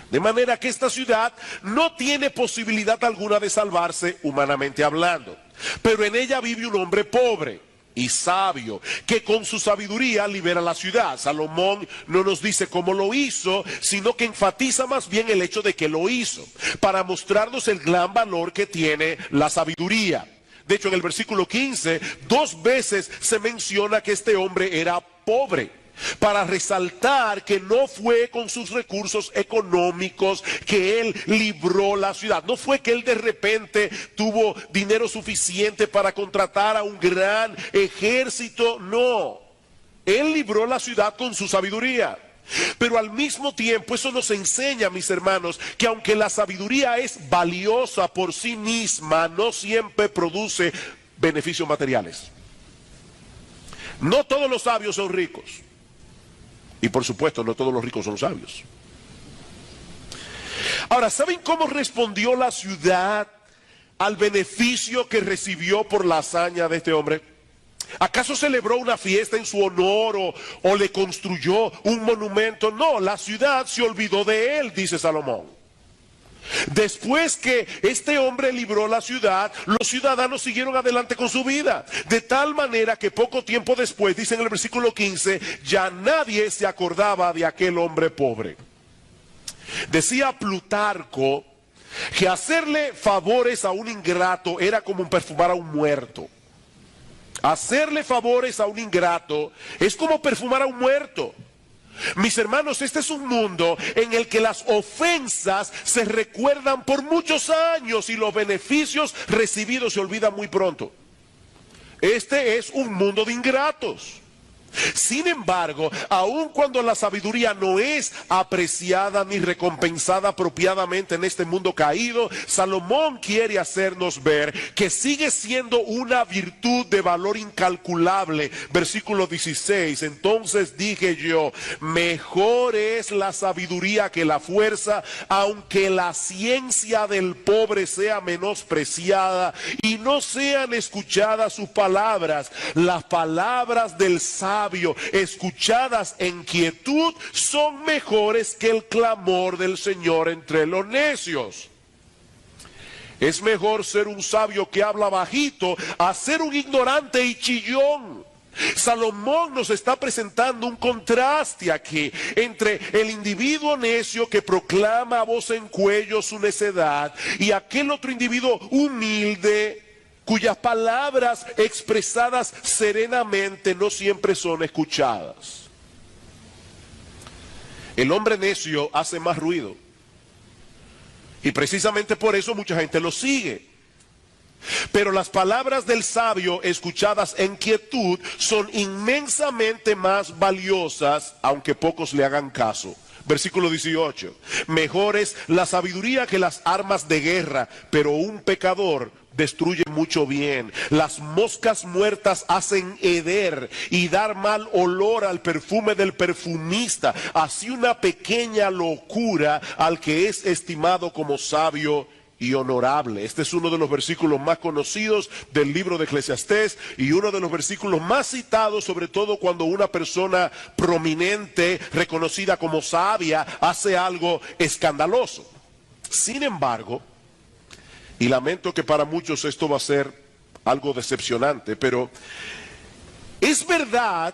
De manera que esta ciudad no tiene posibilidad alguna de salvarse humanamente hablando. Pero en ella vive un hombre pobre y sabio, que con su sabiduría libera la ciudad. Salomón no nos dice cómo lo hizo, sino que enfatiza más bien el hecho de que lo hizo, para mostrarnos el gran valor que tiene la sabiduría. De hecho, en el versículo 15, 2 veces se menciona que este hombre era pobre, para resaltar que no fue con sus recursos económicos que él libró la ciudad. No fue que él de repente tuvo dinero suficiente para contratar a un gran ejército, no. Él libró la ciudad con su sabiduría. Pero al mismo tiempo eso nos enseña, mis hermanos, que aunque la sabiduría es valiosa por sí misma, no siempre produce beneficios materiales. No todos los sabios son ricos. Y por supuesto, no todos los ricos son sabios. Ahora, ¿saben cómo respondió la ciudad al beneficio que recibió por la hazaña de este hombre? ¿Acaso celebró una fiesta en su honor o le construyó un monumento? No, la ciudad se olvidó de él, dice Salomón. Después que este hombre libró la ciudad, los ciudadanos siguieron adelante con su vida, de tal manera que poco tiempo después, dice en el versículo 15, ya nadie se acordaba de aquel hombre pobre. Decía Plutarco que hacerle favores a un ingrato era como perfumar a un muerto. Hacerle favores a un ingrato es como perfumar a un muerto. Mis hermanos, este es un mundo en el que las ofensas se recuerdan por muchos años y los beneficios recibidos se olvidan muy pronto. Este es un mundo de ingratos. Sin embargo, aun cuando la sabiduría no es apreciada ni recompensada apropiadamente en este mundo caído, Salomón quiere hacernos ver que sigue siendo una virtud de valor incalculable. Versículo 16, entonces dije yo, mejor es la sabiduría que la fuerza, aunque la ciencia del pobre sea menospreciada y no sean escuchadas sus palabras. Las palabras del sabio escuchadas en quietud son mejores que el clamor del Señor entre los necios. Es mejor ser un sabio que habla bajito a ser un ignorante y chillón. Salomón nos está presentando un contraste aquí entre el individuo necio que proclama a voz en cuello su necedad y aquel otro individuo humilde cuyas palabras expresadas serenamente no siempre son escuchadas. El hombre necio hace más ruido y precisamente por eso mucha gente lo sigue. Pero las palabras del sabio escuchadas en quietud son inmensamente más valiosas, aunque pocos le hagan caso. Versículo 18, mejor es la sabiduría que las armas de guerra, pero un pecador destruye mucho bien. Las moscas muertas hacen heder y dar mal olor al perfume del perfumista. Así una pequeña locura al que es estimado como sabio y honorable. Este es uno de los versículos más conocidos del libro de Eclesiastés y uno de los versículos más citados, sobre todo cuando una persona prominente, reconocida como sabia, hace algo escandaloso. Sin embargo, y lamento que para muchos esto va a ser algo decepcionante, pero es verdad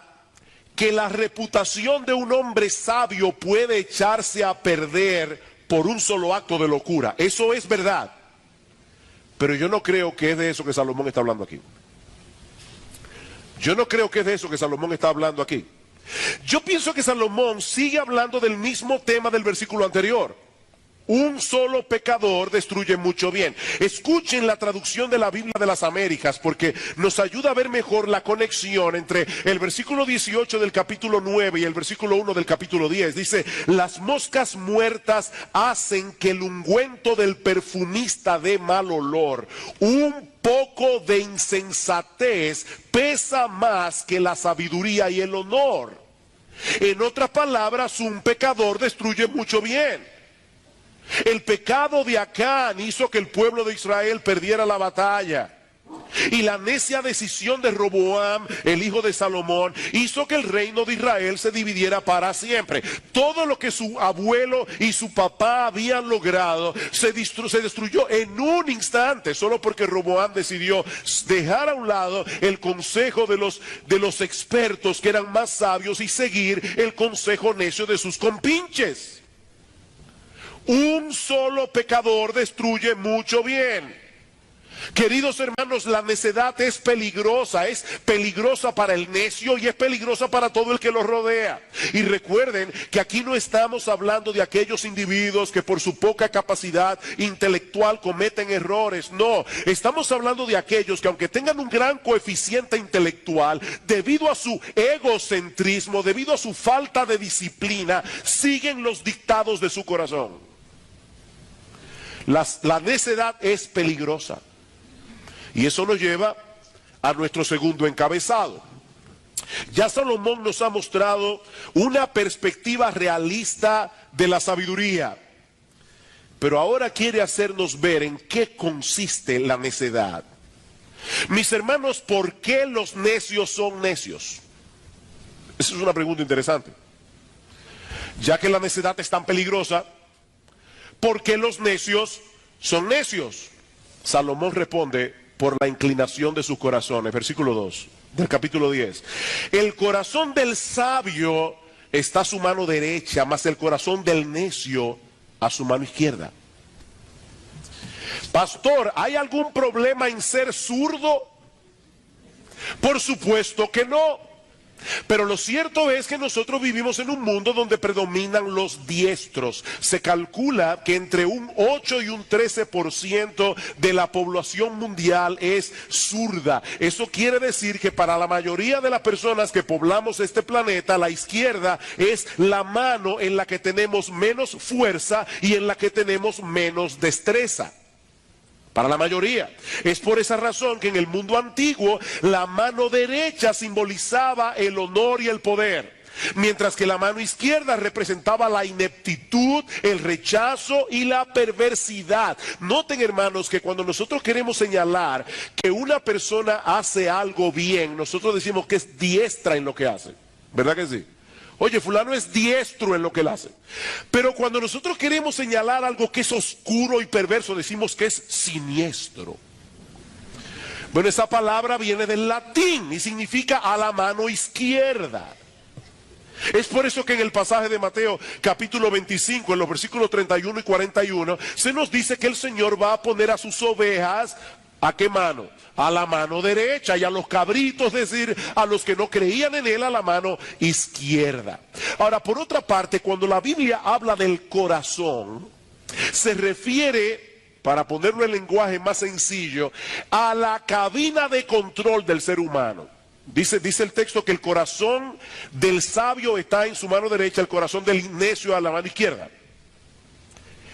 que la reputación de un hombre sabio puede echarse a perder por un solo acto de locura. Eso es verdad. Pero yo no creo que es de eso que Salomón está hablando aquí. Yo no creo que es de eso que Salomón está hablando aquí. Yo pienso que Salomón sigue hablando del mismo tema del versículo anterior. Un solo pecador destruye mucho bien. Escuchen la traducción de la Biblia de las Américas porque nos ayuda a ver mejor la conexión entre el versículo 18 del capítulo 9 y el versículo 1 del capítulo 10. Dice, las moscas muertas hacen que el ungüento del perfumista dé mal olor. Un poco de insensatez pesa más que la sabiduría y el honor. En otras palabras, un pecador destruye mucho bien. El pecado de Acán hizo que el pueblo de Israel perdiera la batalla. Y la necia decisión de Roboam, el hijo de Salomón, hizo que el reino de Israel se dividiera para siempre. Todo lo que su abuelo y su papá habían logrado se destruyó en un instante, solo porque Roboam decidió dejar a un lado el consejo de los expertos que eran más sabios y seguir el consejo necio de sus compinches. Un solo pecador destruye mucho bien. Queridos hermanos, la necedad es peligrosa para el necio y es peligrosa para todo el que lo rodea. Y recuerden que aquí no estamos hablando de aquellos individuos que por su poca capacidad intelectual cometen errores, no, estamos hablando de aquellos que aunque tengan un gran coeficiente intelectual, debido a su egocentrismo, debido a su falta de disciplina, siguen los dictados de su corazón. La necedad es peligrosa. Y eso nos lleva a nuestro segundo encabezado. Ya Salomón nos ha mostrado una perspectiva realista de la sabiduría. Pero ahora quiere hacernos ver en qué consiste la necedad. Mis hermanos, ¿por qué los necios son necios? Esa es una pregunta interesante. Ya que la necedad es tan peligrosa, ¿por qué los necios son necios? Salomón responde, por la inclinación de sus corazones. Versículo 2 del capítulo 10. El corazón del sabio está a su mano derecha, mas el corazón del necio a su mano izquierda. Pastor, ¿hay algún problema en ser zurdo? Por supuesto que no. Pero lo cierto es que nosotros vivimos en un mundo donde predominan los diestros. Se calcula que entre un 8 y un 13% de la población mundial es zurda. Eso quiere decir que para la mayoría de las personas que poblamos este planeta, la izquierda es la mano en la que tenemos menos fuerza y en la que tenemos menos destreza. Para la mayoría. Es por esa razón que en el mundo antiguo la mano derecha simbolizaba el honor y el poder, mientras que la mano izquierda representaba la ineptitud, el rechazo y la perversidad. Noten, hermanos, que cuando nosotros queremos señalar que una persona hace algo bien, nosotros decimos que es diestra en lo que hace. ¿Verdad que sí? Oye, fulano es diestro en lo que él hace. Pero cuando nosotros queremos señalar algo que es oscuro y perverso, decimos que es siniestro. Bueno, esa palabra viene del latín y significa a la mano izquierda. Es por eso que en el pasaje de Mateo capítulo 25, en los versículos 31 y 41, se nos dice que el Señor va a poner a sus ovejas, ¿a qué mano? A la mano derecha, y a los cabritos, es decir, a los que no creían en él, a la mano izquierda. Ahora, por otra parte, cuando la Biblia habla del corazón, se refiere, para ponerlo en lenguaje más sencillo, a la cabina de control del ser humano. Dice el texto que el corazón del sabio está en su mano derecha, el corazón del necio a la mano izquierda.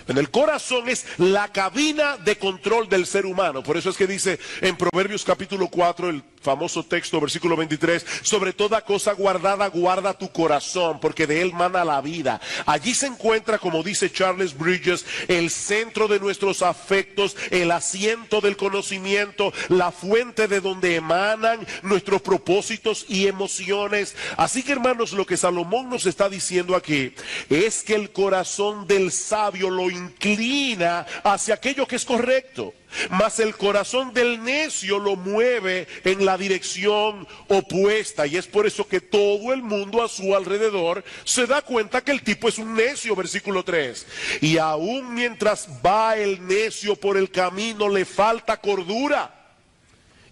En el corazón es la cabina de control del ser humano. Por eso es que dice en Proverbios capítulo 4, el famoso texto, versículo 23, sobre toda cosa guardada, guarda tu corazón, porque de él mana la vida. Allí se encuentra, como dice Charles Bridges, el centro de nuestros afectos, el asiento del conocimiento, la fuente de donde emanan nuestros propósitos y emociones. Así que, hermanos, lo que Salomón nos está diciendo aquí es que el corazón del sabio lo inclina hacia aquello que es correcto, mas el corazón del necio lo mueve en la dirección opuesta, y es por eso que todo el mundo a su alrededor se da cuenta que el tipo es un necio, versículo 3, y aún mientras va el necio por el camino le falta cordura,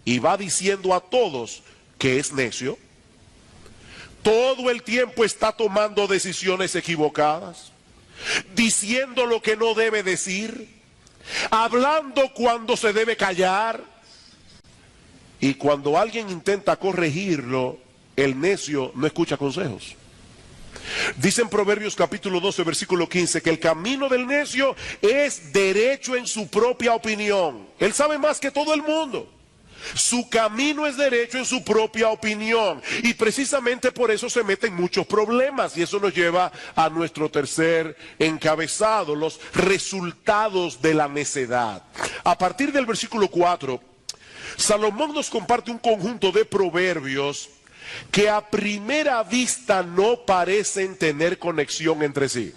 y va diciendo a todos que es necio. Todo el tiempo está tomando decisiones equivocadas, diciendo lo que no debe decir, hablando cuando se debe callar, y cuando alguien intenta corregirlo, el necio no escucha consejos. Dice en Proverbios capítulo 12, versículo 15, que el camino del necio es derecho en su propia opinión. Él sabe más que todo el mundo. Su camino es derecho en su propia opinión, y precisamente por eso se meten muchos problemas, y eso nos lleva a nuestro tercer encabezado, los resultados de la necedad. A partir del versículo 4, Salomón nos comparte un conjunto de proverbios que a primera vista no parecen tener conexión entre sí.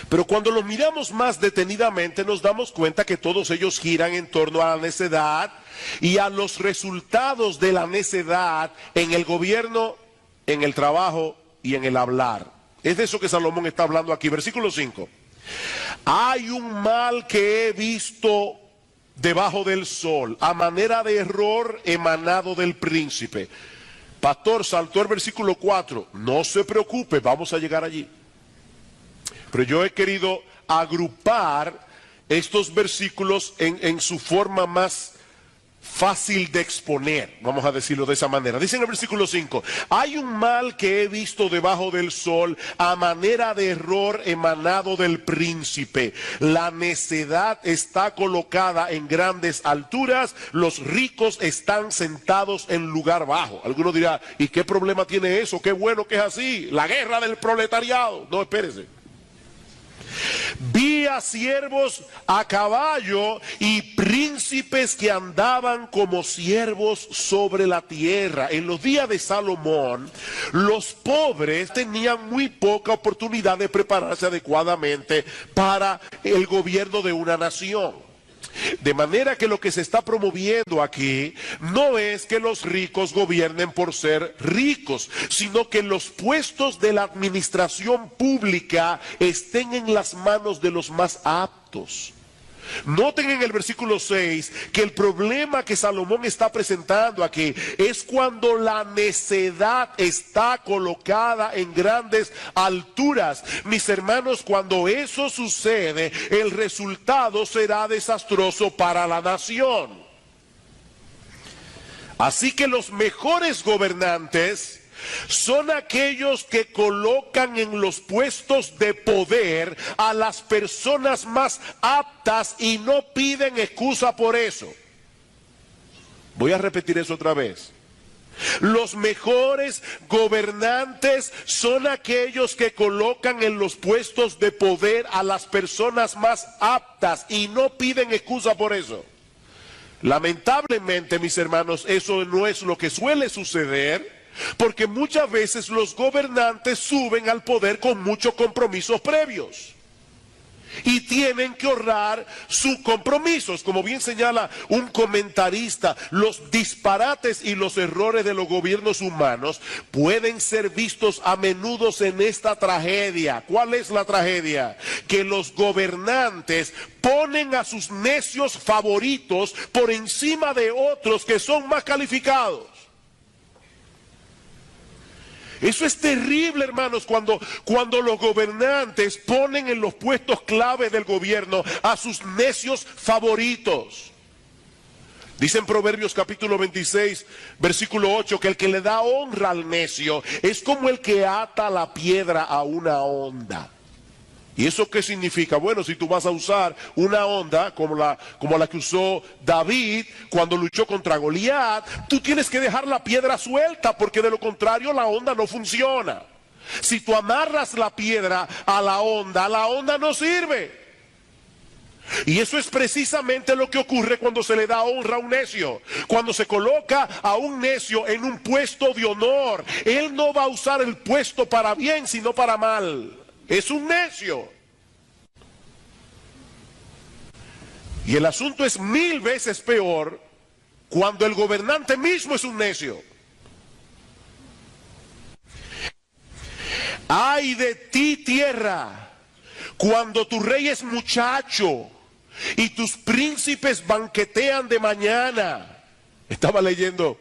Pero cuando los miramos más detenidamente nos damos cuenta que todos ellos giran en torno a la necedad y a los resultados de la necedad en el gobierno, en el trabajo y en el hablar. Es de eso que Salomón está hablando aquí. Versículo 5. Hay un mal que he visto debajo del sol, a manera de error emanado del príncipe. Pastor, saltó el versículo 4. No se preocupe, vamos a llegar allí. Pero yo he querido agrupar estos versículos en su forma más fácil de exponer, vamos a decirlo de esa manera. Dice en el versículo 5, hay un mal que he visto debajo del sol, a manera de error emanado del príncipe. La necedad está colocada en grandes alturas, los ricos están sentados en lugar bajo. Alguno dirá, ¿y qué problema tiene eso? Qué bueno que es así, la guerra del proletariado. No, espérese. Vi a siervos a caballo y príncipes que andaban como siervos sobre la tierra. En los días de Salomón, los pobres tenían muy poca oportunidad de prepararse adecuadamente para el gobierno de una nación. De manera que lo que se está promoviendo aquí no es que los ricos gobiernen por ser ricos, sino que los puestos de la administración pública estén en las manos de los más aptos. Noten en el versículo 6 que el problema que Salomón está presentando aquí es cuando la necedad está colocada en grandes alturas. Mis hermanos, cuando eso sucede, el resultado será desastroso para la nación. Así que los mejores gobernantes son aquellos que colocan en los puestos de poder a las personas más aptas y no piden excusa por eso. Voy a repetir eso otra vez. Los mejores gobernantes son aquellos que colocan en los puestos de poder a las personas más aptas y no piden excusa por eso. Lamentablemente, mis hermanos, eso no es lo que suele suceder. Porque muchas veces los gobernantes suben al poder con muchos compromisos previos y tienen que honrar sus compromisos. Como bien señala un comentarista, los disparates y los errores de los gobiernos humanos pueden ser vistos a menudo en esta tragedia. ¿Cuál es la tragedia? Que los gobernantes ponen a sus necios favoritos por encima de otros que son más calificados. Eso es terrible, hermanos, cuando los gobernantes ponen en los puestos clave del gobierno a sus necios favoritos. Dice en Proverbios capítulo 26, versículo 8, que el que le da honra al necio es como el que ata la piedra a una honda. ¿Y eso qué significa? Bueno, si tú vas a usar una honda como la que usó David cuando luchó contra Goliat, tú tienes que dejar la piedra suelta, porque de lo contrario la honda no funciona. Si tú amarras la piedra a la honda no sirve. Y eso es precisamente lo que ocurre cuando se le da honra a un necio. Cuando se coloca a un necio en un puesto de honor, él no va a usar el puesto para bien, sino para mal. Es un necio. Y el asunto es 1000 veces peor cuando el gobernante mismo es un necio. Ay de ti, tierra, cuando tu rey es muchacho y tus príncipes banquetean de mañana. Estaba leyendo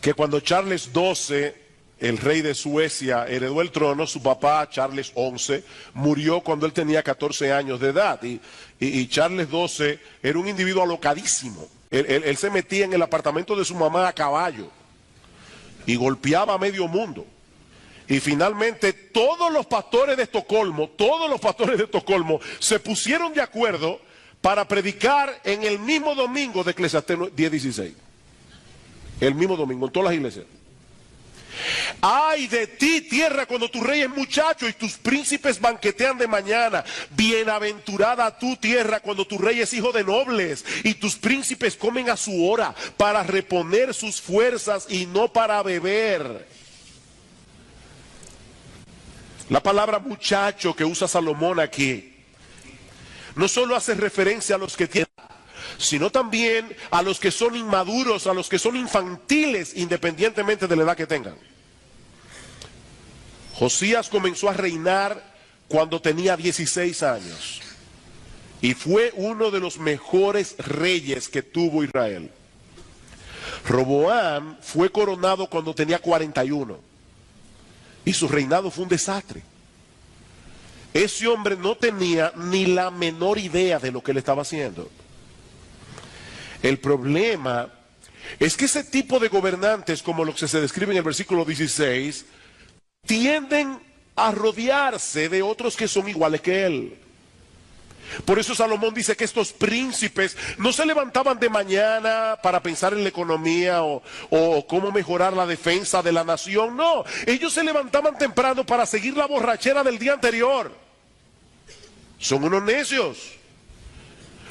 que cuando Charles XII, el rey de Suecia, heredó el trono, su papá, Charles XI, murió cuando él tenía 14 años de edad. Y Charles XII era un individuo alocadísimo. Él se metía en el apartamento de su mamá a caballo y golpeaba a medio mundo. Y finalmente todos los pastores de Estocolmo se pusieron de acuerdo para predicar en el mismo domingo de Eclesiastés 10:16. El mismo domingo, en todas las iglesias. Ay de ti, tierra, cuando tu rey es muchacho y tus príncipes banquetean de mañana. Bienaventurada tu tierra cuando tu rey es hijo de nobles y tus príncipes comen a su hora para reponer sus fuerzas y no para beber. La palabra muchacho que usa Salomón aquí no solo hace referencia a los que tienen, sino también a los que son inmaduros, a los que son infantiles, independientemente de la edad que tengan. Josías comenzó a reinar cuando tenía 16 años y fue uno de los mejores reyes que tuvo Israel. Roboam fue coronado cuando tenía 41 y su reinado fue un desastre. Ese hombre no tenía ni la menor idea de lo que él estaba haciendo. El problema es que ese tipo de gobernantes, como los que se describe en el versículo 16, tienden a rodearse de otros que son iguales que él. Por eso Salomón dice que estos príncipes no se levantaban de mañana para pensar en la economía o cómo mejorar la defensa de la nación. No, ellos se levantaban temprano para seguir la borrachera del día anterior. Son unos necios.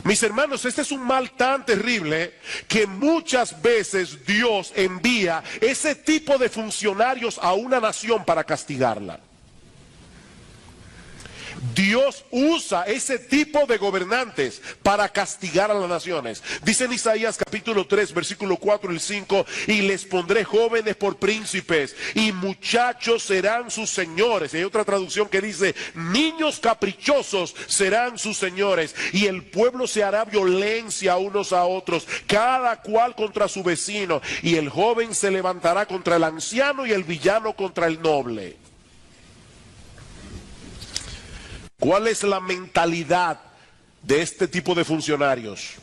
Mis hermanos, este es un mal tan terrible que muchas veces Dios envía ese tipo de funcionarios a una nación para castigarla. Dios usa ese tipo de gobernantes para castigar a las naciones. Dice en Isaías capítulo 3, versículo 4 y 5, y les pondré jóvenes por príncipes y muchachos serán sus señores. Y hay otra traducción que dice, niños caprichosos serán sus señores. Y el pueblo se hará violencia unos a otros, cada cual contra su vecino. Y el joven se levantará contra el anciano y el villano contra el noble. ¿Cuál es la mentalidad de este tipo de funcionarios?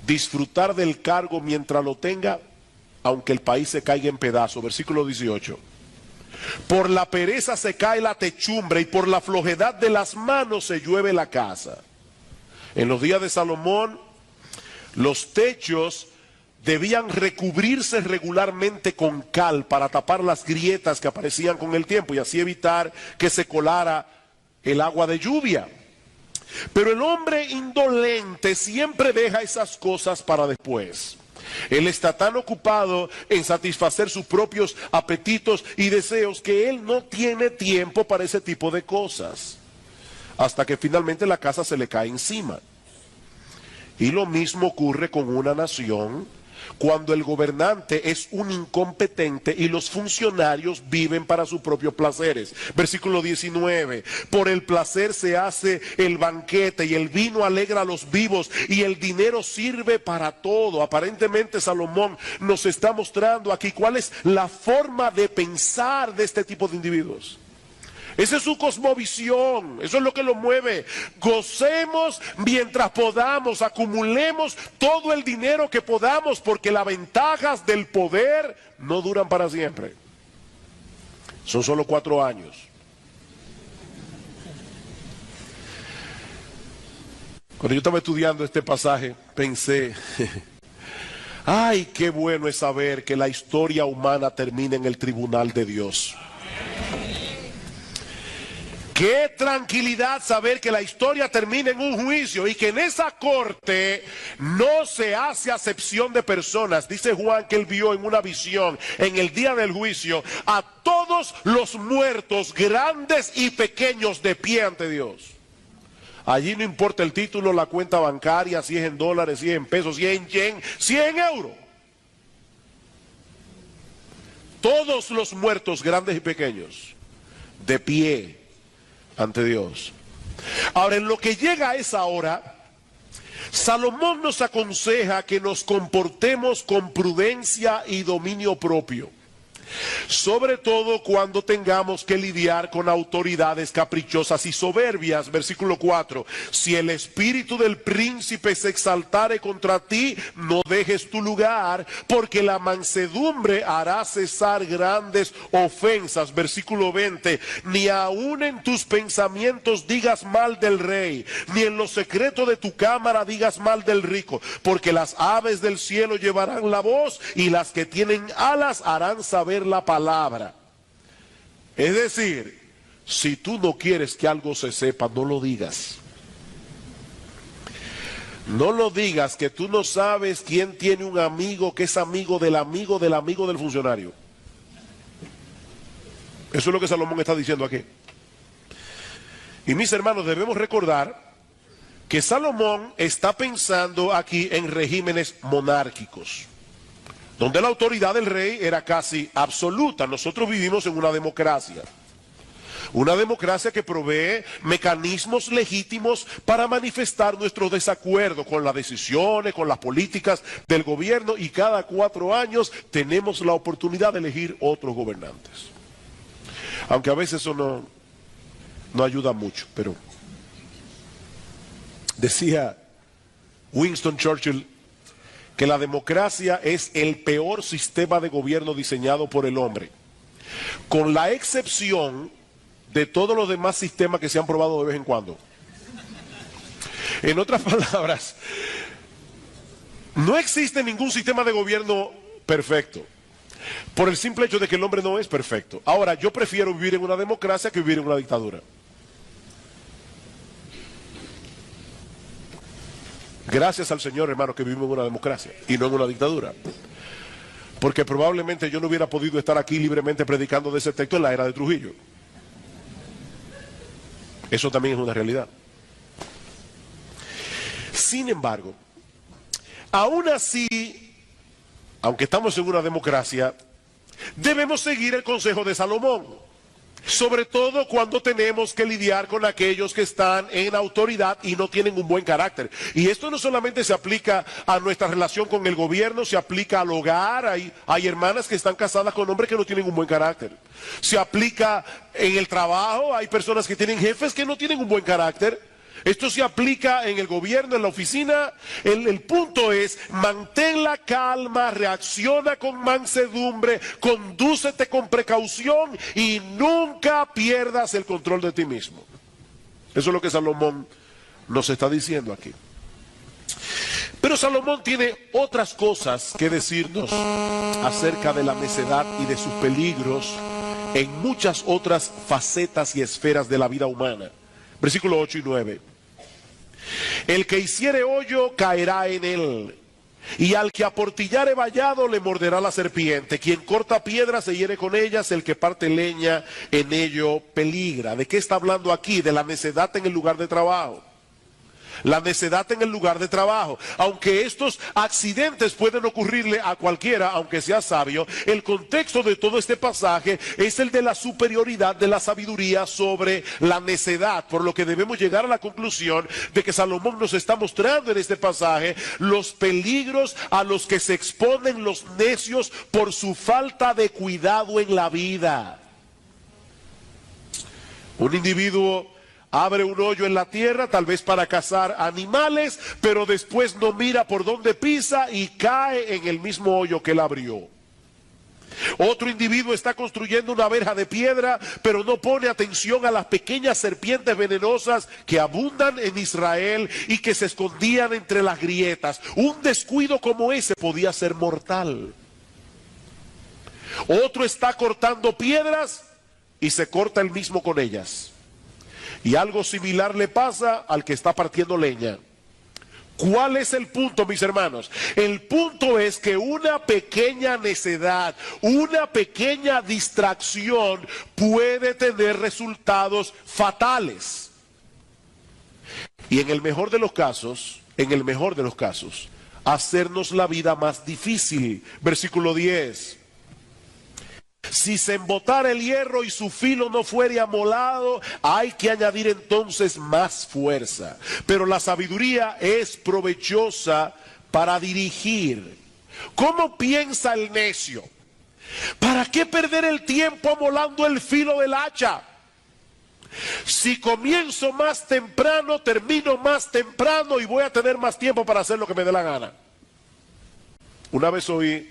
Disfrutar del cargo mientras lo tenga, aunque el país se caiga en pedazos. Versículo 18. Por la pereza se cae la techumbre y por la flojedad de las manos se llueve la casa. En los días de Salomón, los techos debían recubrirse regularmente con cal para tapar las grietas que aparecían con el tiempo y así evitar que se colara el agua de lluvia. Pero el hombre indolente siempre deja esas cosas para después. Él está tan ocupado en satisfacer sus propios apetitos y deseos que él no tiene tiempo para ese tipo de cosas, hasta que finalmente la casa se le cae encima. Y lo mismo ocurre con una nación cuando el gobernante es un incompetente y los funcionarios viven para sus propios placeres. Versículo 19, por el placer se hace el banquete y el vino alegra a los vivos y el dinero sirve para todo. Aparentemente Salomón nos está mostrando aquí cuál es la forma de pensar de este tipo de individuos. Esa es su cosmovisión, eso es lo que lo mueve. Gocemos mientras podamos, acumulemos todo el dinero que podamos, porque las ventajas del poder no duran para siempre. Son solo 4 años. Cuando yo estaba estudiando este pasaje, pensé, ay, qué bueno es saber que la historia humana termina en el tribunal de Dios. Qué tranquilidad saber que la historia termina en un juicio y que en esa corte no se hace acepción de personas. Dice Juan que él vio en una visión en el día del juicio a todos los muertos, grandes y pequeños, de pie ante Dios. Allí no importa el título, la cuenta bancaria, si es en dólares, si es en pesos, si es en yen, si es en euros. Todos los muertos, grandes y pequeños, de pie ante Dios. Ahora, en lo que llega a esa hora, Salomón nos aconseja que nos comportemos con prudencia y dominio propio, sobre todo cuando tengamos que lidiar con autoridades caprichosas y soberbias. Versículo 4, si el espíritu del príncipe se exaltare contra ti, no dejes tu lugar, porque la mansedumbre hará cesar grandes ofensas. Versículo 20, ni aun en tus pensamientos digas mal del rey, ni en lo secreto de tu cámara digas mal del rico, porque las aves del cielo llevarán la voz y las que tienen alas harán saber la palabra. Es decir, si tú no quieres que algo se sepa, no lo digas. No lo digas, que tú no sabes quién tiene un amigo que es amigo del amigo del amigo del funcionario. Eso es lo que Salomón está diciendo aquí. Y mis hermanos, debemos recordar que Salomón está pensando aquí en regímenes monárquicos, donde la autoridad del rey era casi absoluta. Nosotros vivimos en una democracia que provee mecanismos legítimos para manifestar nuestro desacuerdo con las decisiones, con las políticas del gobierno, y cada 4 años tenemos la oportunidad de elegir otros gobernantes. Aunque a veces eso no ayuda mucho, pero decía Winston Churchill que la democracia es el peor sistema de gobierno diseñado por el hombre, con la excepción de todos los demás sistemas que se han probado de vez en cuando. En otras palabras, no existe ningún sistema de gobierno perfecto, por el simple hecho de que el hombre no es perfecto. Ahora, yo prefiero vivir en una democracia que vivir en una dictadura. Gracias al Señor, hermano, que vivimos en una democracia y no en una dictadura. Porque probablemente yo no hubiera podido estar aquí libremente predicando de ese texto en la era de Trujillo. Eso también es una realidad. Sin embargo, aún así, aunque estamos en una democracia, debemos seguir el consejo de Salomón, sobre todo cuando tenemos que lidiar con aquellos que están en autoridad y no tienen un buen carácter. Y esto no solamente se aplica a nuestra relación con el gobierno, se aplica al hogar. Hay hermanas que están casadas con hombres que no tienen un buen carácter. Se aplica en el trabajo, hay personas que tienen jefes que no tienen un buen carácter. Esto se aplica en el gobierno, en la oficina. El punto es, mantén la calma, reacciona con mansedumbre, condúcete con precaución y nunca pierdas el control de ti mismo. Eso es lo que Salomón nos está diciendo aquí. Pero Salomón tiene otras cosas que decirnos acerca de la necedad y de sus peligros en muchas otras facetas y esferas de la vida humana. Versículos 8 y 9. El que hiciere hoyo caerá en él, y al que aportillare vallado le morderá la serpiente. Quien corta piedras se hiere con ellas, el que parte leña en ello peligra. ¿De qué está hablando aquí? De la necedad en el lugar de trabajo. La necedad en el lugar de trabajo. Aunque estos accidentes pueden ocurrirle a cualquiera, aunque sea sabio, el contexto de todo este pasaje es el de la superioridad de la sabiduría sobre la necedad, por lo que debemos llegar a la conclusión de que Salomón nos está mostrando en este pasaje los peligros a los que se exponen los necios por su falta de cuidado en la vida. Un individuo abre un hoyo en la tierra, tal vez para cazar animales, pero después no mira por dónde pisa y cae en el mismo hoyo que él abrió. Otro individuo está construyendo una verja de piedra, pero no pone atención a las pequeñas serpientes venenosas que abundan en Israel y que se escondían entre las grietas. Un descuido como ese podía ser mortal. Otro está cortando piedras y se corta él mismo con ellas. Y algo similar le pasa al que está partiendo leña. ¿Cuál es el punto, mis hermanos? El punto es que una pequeña necedad, una pequeña distracción puede tener resultados fatales. Y en el mejor de los casos, hacernos la vida más difícil. Versículo 10. Si se embotara el hierro y su filo no fuere amolado, hay que añadir entonces más fuerza. Pero la sabiduría es provechosa para dirigir. ¿Cómo piensa el necio? ¿Para qué perder el tiempo amolando el filo del hacha? Si comienzo más temprano, termino más temprano y voy a tener más tiempo para hacer lo que me dé la gana. Una vez oí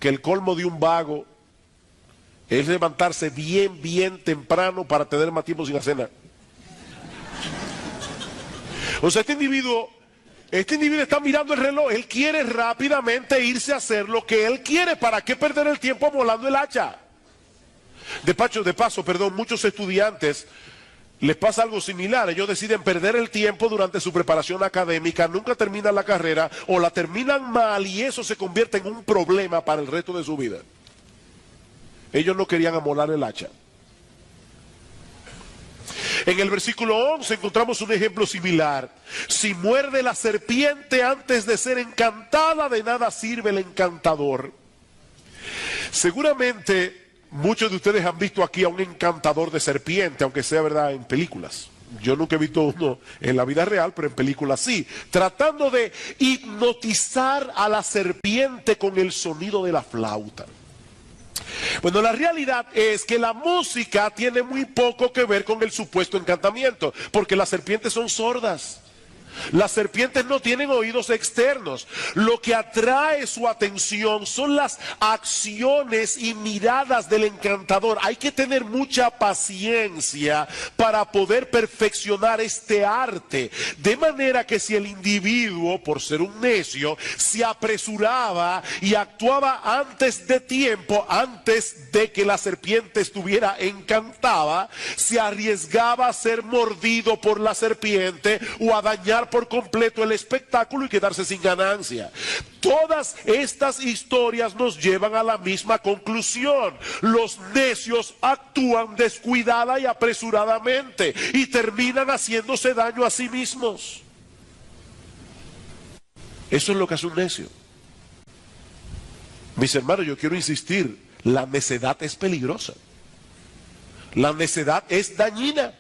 que el colmo de un vago es levantarse bien temprano para tener más tiempo sin hacer nada. O sea, este individuo está mirando el reloj. Él quiere rápidamente irse a hacer lo que él quiere. ¿Para qué perder el tiempo amolando el hacha? De paso, muchos estudiantes les pasa algo similar. Ellos deciden perder el tiempo durante su preparación académica, nunca terminan la carrera o la terminan mal y eso se convierte en un problema para el resto de su vida. Ellos no querían amolar el hacha. En el versículo 11 encontramos un ejemplo similar. Si muerde la serpiente antes de ser encantada, de nada sirve el encantador. Seguramente muchos de ustedes han visto aquí a un encantador de serpiente, aunque sea verdad en películas. Yo nunca he visto uno en la vida real, pero en películas sí. Tratando de hipnotizar a la serpiente con el sonido de la flauta. Bueno, la realidad es que la música tiene muy poco que ver con el supuesto encantamiento, porque las serpientes son sordas. Las serpientes no tienen oídos externos. Lo que atrae su atención son las acciones y miradas del encantador. Hay que tener mucha paciencia para poder perfeccionar este arte. De manera que si el individuo, por ser un necio, se apresuraba y actuaba antes de tiempo, antes de que la serpiente estuviera encantada, se arriesgaba a ser mordido por la serpiente o a dañar arruinar por completo el espectáculo y quedarse sin ganancia. Todas estas historias nos llevan a la misma conclusión. Los necios actúan descuidada y apresuradamente y terminan haciéndose daño a sí mismos. Eso es lo que hace un necio. Mis hermanos, yo quiero insistir, la necedad es peligrosa. La necedad es dañina.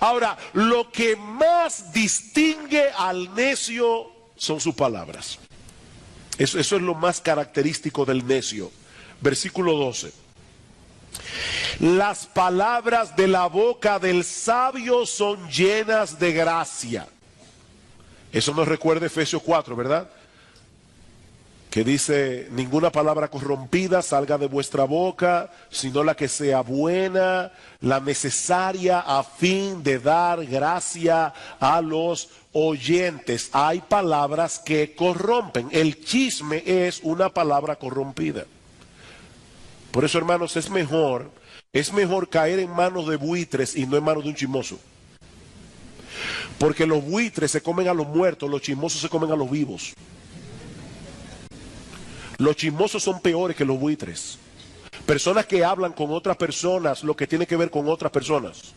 Ahora, lo que más distingue al necio son sus palabras. Eso es lo más característico del necio. Versículo 12. Las palabras de la boca del sabio son llenas de gracia. Eso nos recuerda Efesios 4, ¿verdad? Que dice, ninguna palabra corrompida salga de vuestra boca, sino la que sea buena, la necesaria a fin de dar gracia a los oyentes. Hay palabras que corrompen. El chisme es una palabra corrompida. Por eso, hermanos, es mejor caer en manos de buitres y no en manos de un chismoso. Porque los buitres se comen a los muertos, los chismosos se comen a los vivos. Los chismosos son peores que los buitres. Personas que hablan con otras personas lo que tiene que ver con otras personas.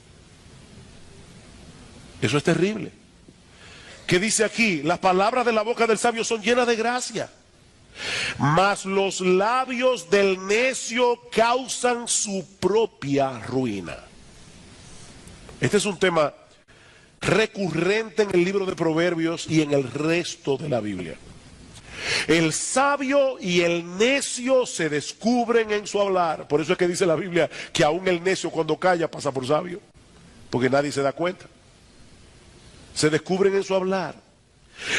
Eso es terrible. ¿Qué dice aquí? Las palabras de la boca del sabio son llenas de gracia, mas los labios del necio causan su propia ruina. Este es un tema recurrente en el libro de Proverbios y en el resto de la Biblia. El sabio y el necio se descubren en su hablar. Por eso es que dice la Biblia que aún el necio cuando calla pasa por sabio, porque nadie se da cuenta. Se descubren en su hablar.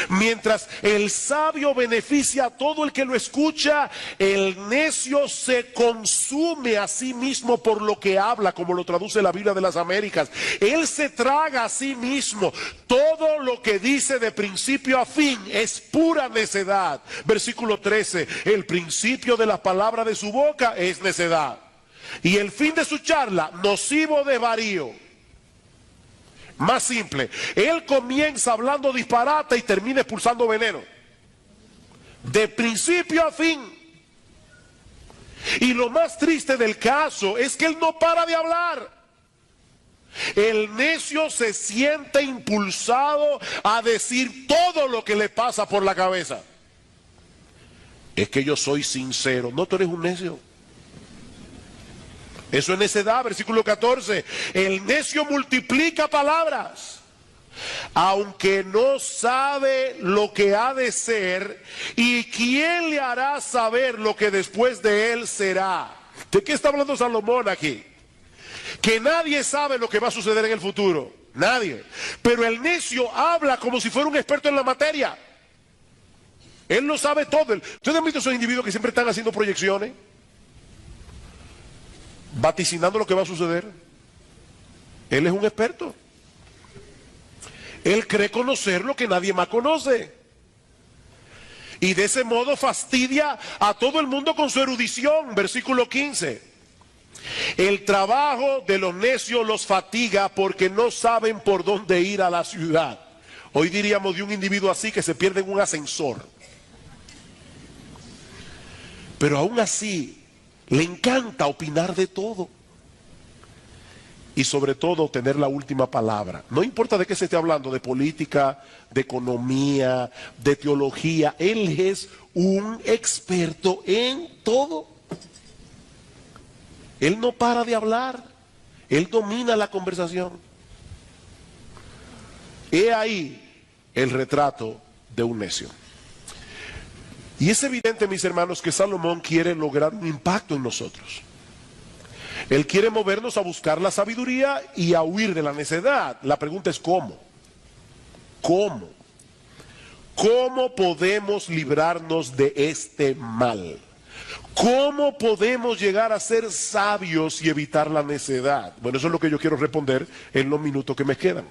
Mientras el sabio beneficia a todo el que lo escucha, el necio se consume a sí mismo por lo que habla, como lo traduce la Biblia de las Américas. Él se traga a sí mismo. Todo lo que dice de principio a fin es pura necedad. Versículo 13, el principio de la palabra de su boca es necedad, y el fin de su charla nocivo desvarío. Más simple, él comienza hablando disparate y termina expulsando veneno. De principio a fin. Y lo más triste del caso es que él no para de hablar. El necio se siente impulsado a decir todo lo que le pasa por la cabeza. Es que yo soy sincero. No, tú eres un necio. Eso es necedad, versículo 14. El necio multiplica palabras, aunque no sabe lo que ha de ser, y quién le hará saber lo que después de él será. ¿De qué está hablando Salomón aquí? Que nadie sabe lo que va a suceder en el futuro, nadie. Pero el necio habla como si fuera un experto en la materia. Él lo sabe todo. ¿Ustedes han visto esos individuos que siempre están haciendo proyecciones, vaticinando lo que va a suceder? Él es un experto. Él cree conocer lo que nadie más conoce, y de ese modo fastidia a todo el mundo con su erudición. Versículo 15. El trabajo de los necios los fatiga porque no saben por dónde ir a la ciudad. Hoy diríamos de un individuo así que se pierde en un ascensor. Pero aún así le encanta opinar de todo. Y sobre todo tener la última palabra. No importa de qué se esté hablando, de política, de economía, de teología. Él es un experto en todo. Él no para de hablar. Él domina la conversación. He ahí el retrato de un necio. Y es evidente, mis hermanos, que Salomón quiere lograr un impacto en nosotros. Él quiere movernos a buscar la sabiduría y a huir de la necedad. La pregunta es ¿cómo? ¿Cómo? ¿Cómo podemos librarnos de este mal? ¿Cómo podemos llegar a ser sabios y evitar la necedad? Bueno, eso es lo que yo quiero responder en los minutos que me quedan.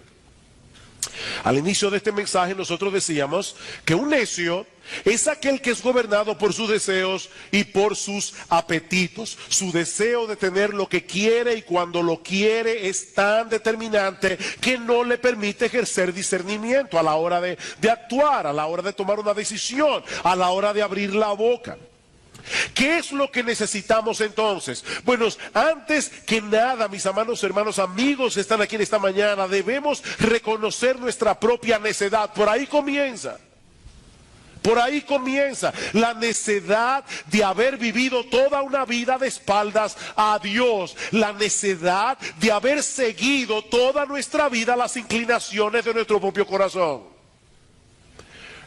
Al inicio de este mensaje nosotros decíamos que un necio es aquel que es gobernado por sus deseos y por sus apetitos. Su deseo de tener lo que quiere y cuando lo quiere es tan determinante que no le permite ejercer discernimiento a la hora de actuar, a la hora de tomar una decisión, a la hora de abrir la boca. ¿Qué es lo que necesitamos entonces? Bueno, antes que nada, mis amados hermanos, amigos que están aquí en esta mañana, debemos reconocer nuestra propia necedad. Por ahí comienza. Por ahí comienza la necedad de haber vivido toda una vida de espaldas a Dios. La necedad de haber seguido toda nuestra vida las inclinaciones de nuestro propio corazón.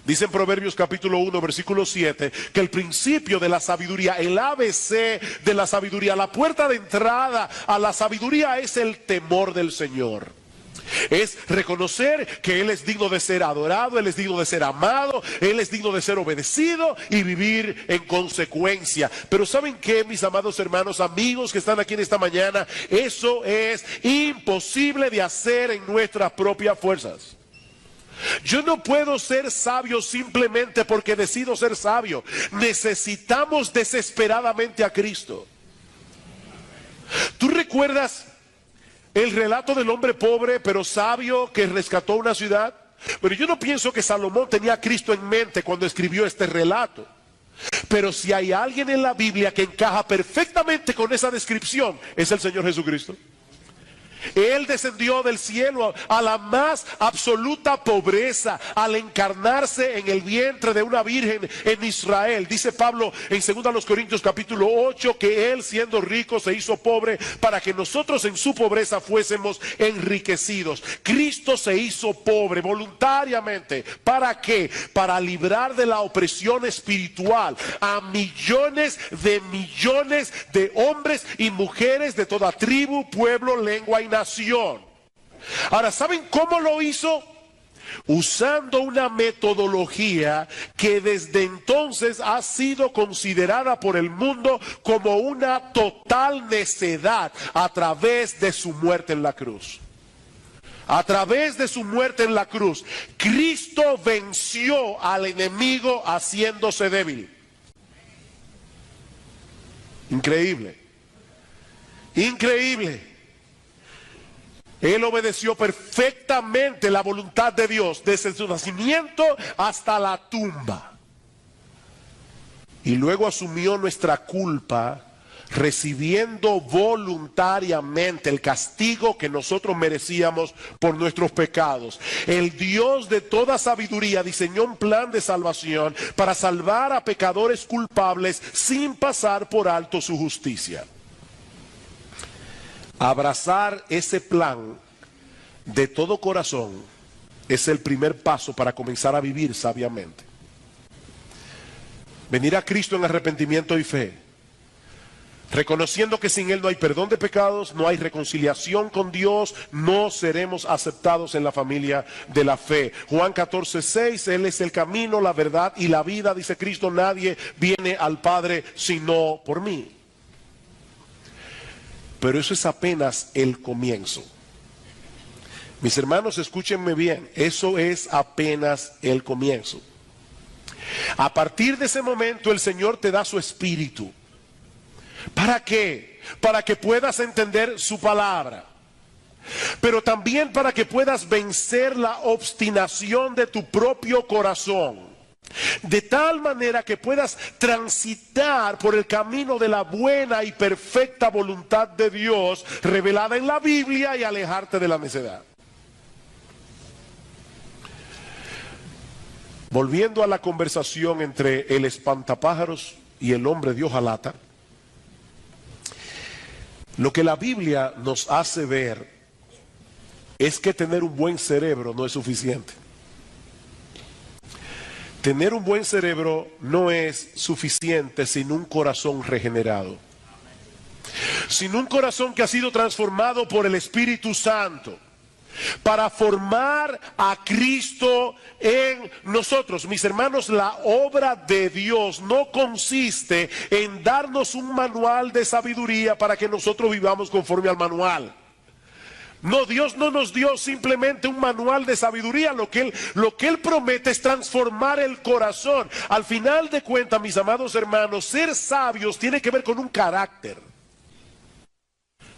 Dice en Proverbios capítulo 1, versículo 7, que el principio de la sabiduría, el ABC de la sabiduría, la puerta de entrada a la sabiduría es el temor del Señor. Es reconocer que Él es digno de ser adorado, Él es digno de ser amado, Él es digno de ser obedecido y vivir en consecuencia. Pero ¿saben qué, mis amados hermanos, amigos que están aquí en esta mañana? Eso es imposible de hacer en nuestras propias fuerzas. Yo no puedo ser sabio simplemente porque decido ser sabio. Necesitamos desesperadamente a Cristo. ¿Tú recuerdas el relato del hombre pobre pero sabio que rescató una ciudad? Pero yo no pienso que Salomón tenía a Cristo en mente cuando escribió este relato. Pero si hay alguien en la Biblia que encaja perfectamente con esa descripción, es el Señor Jesucristo. Él descendió del cielo a la más absoluta pobreza al encarnarse en el vientre de una virgen en Israel. Dice Pablo en 2 Corintios capítulo 8 que Él, siendo rico, se hizo pobre para que nosotros en su pobreza fuésemos enriquecidos. Cristo se hizo pobre voluntariamente. ¿Para qué? Para librar de la opresión espiritual a millones de hombres y mujeres de toda tribu, pueblo, lengua y nación. Ahora, ¿saben cómo lo hizo? Usando una metodología que desde entonces ha sido considerada por el mundo como una total necedad a través de su muerte en la cruz. A través de su muerte en la cruz, Cristo venció al enemigo haciéndose débil. Increíble. Increíble. Él obedeció perfectamente la voluntad de Dios desde su nacimiento hasta la tumba. Y luego asumió nuestra culpa, recibiendo voluntariamente el castigo que nosotros merecíamos por nuestros pecados. El Dios de toda sabiduría diseñó un plan de salvación para salvar a pecadores culpables sin pasar por alto su justicia. Abrazar ese plan de todo corazón es el primer paso para comenzar a vivir sabiamente. Venir a Cristo en arrepentimiento y fe, reconociendo que sin Él no hay perdón de pecados, no hay reconciliación con Dios, no seremos aceptados en la familia de la fe. Juan 14:6, Él es el camino, la verdad y la vida, dice Cristo, nadie viene al Padre sino por mí. Pero eso es apenas el comienzo. Mis hermanos, escúchenme bien, eso es apenas el comienzo. A partir de ese momento el Señor te da su espíritu. ¿Para qué? Para que puedas entender su palabra. Pero también para que puedas vencer la obstinación de tu propio corazón. De tal manera que puedas transitar por el camino de la buena y perfecta voluntad de Dios revelada en la Biblia y alejarte de la necedad. Volviendo a la conversación entre el espantapájaros y el hombre de hojalata, lo que la Biblia nos hace ver es que tener un buen cerebro no es suficiente. Tener un buen cerebro no es suficiente sin un corazón regenerado. Sin un corazón que ha sido transformado por el Espíritu Santo para formar a Cristo en nosotros. Mis hermanos, la obra de Dios no consiste en darnos un manual de sabiduría para que nosotros vivamos conforme al manual. No, Dios no nos dio simplemente un manual de sabiduría. Lo que Él promete es transformar el corazón. Al final de cuentas, mis amados hermanos, ser sabios tiene que ver con un carácter.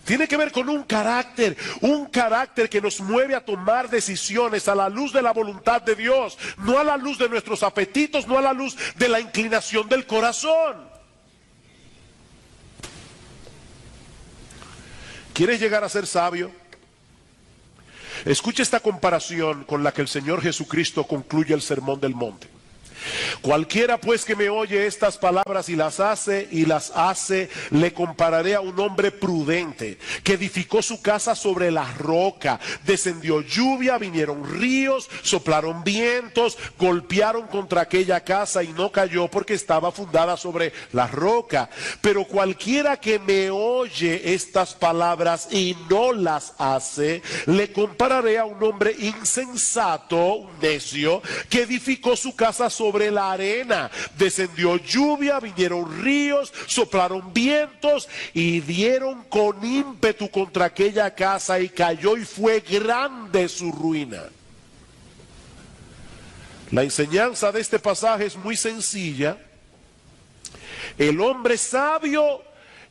Tiene que ver con un carácter que nos mueve a tomar decisiones a la luz de la voluntad de Dios, no a la luz de nuestros apetitos, no a la luz de la inclinación del corazón. ¿Quieres llegar a ser sabio? Escucha esta comparación con la que el Señor Jesucristo concluye el Sermón del Monte. Cualquiera pues que me oye estas palabras y las hace, le compararé a un hombre prudente que edificó su casa sobre la roca. Descendió lluvia, vinieron ríos, soplaron vientos, golpearon contra aquella casa y no cayó porque estaba fundada sobre la roca. Pero cualquiera que me oye estas palabras y no las hace, le compararé a un hombre insensato, un necio, que edificó su casa sobre la arena. Descendió lluvia, vinieron ríos, soplaron vientos y dieron con ímpetu contra aquella casa y cayó y fue grande su ruina. La enseñanza de este pasaje es muy sencilla. El hombre sabio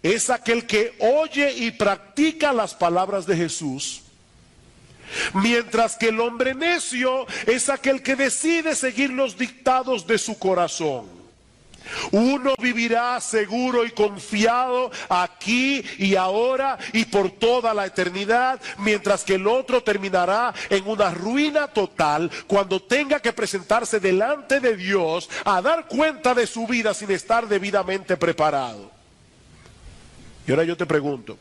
es aquel que oye y practica las palabras de Jesús, mientras que el hombre necio es aquel que decide seguir los dictados de su corazón. Uno vivirá seguro y confiado aquí y ahora y por toda la eternidad, mientras que el otro terminará en una ruina total cuando tenga que presentarse delante de Dios a dar cuenta de su vida sin estar debidamente preparado. Y ahora yo te pregunto,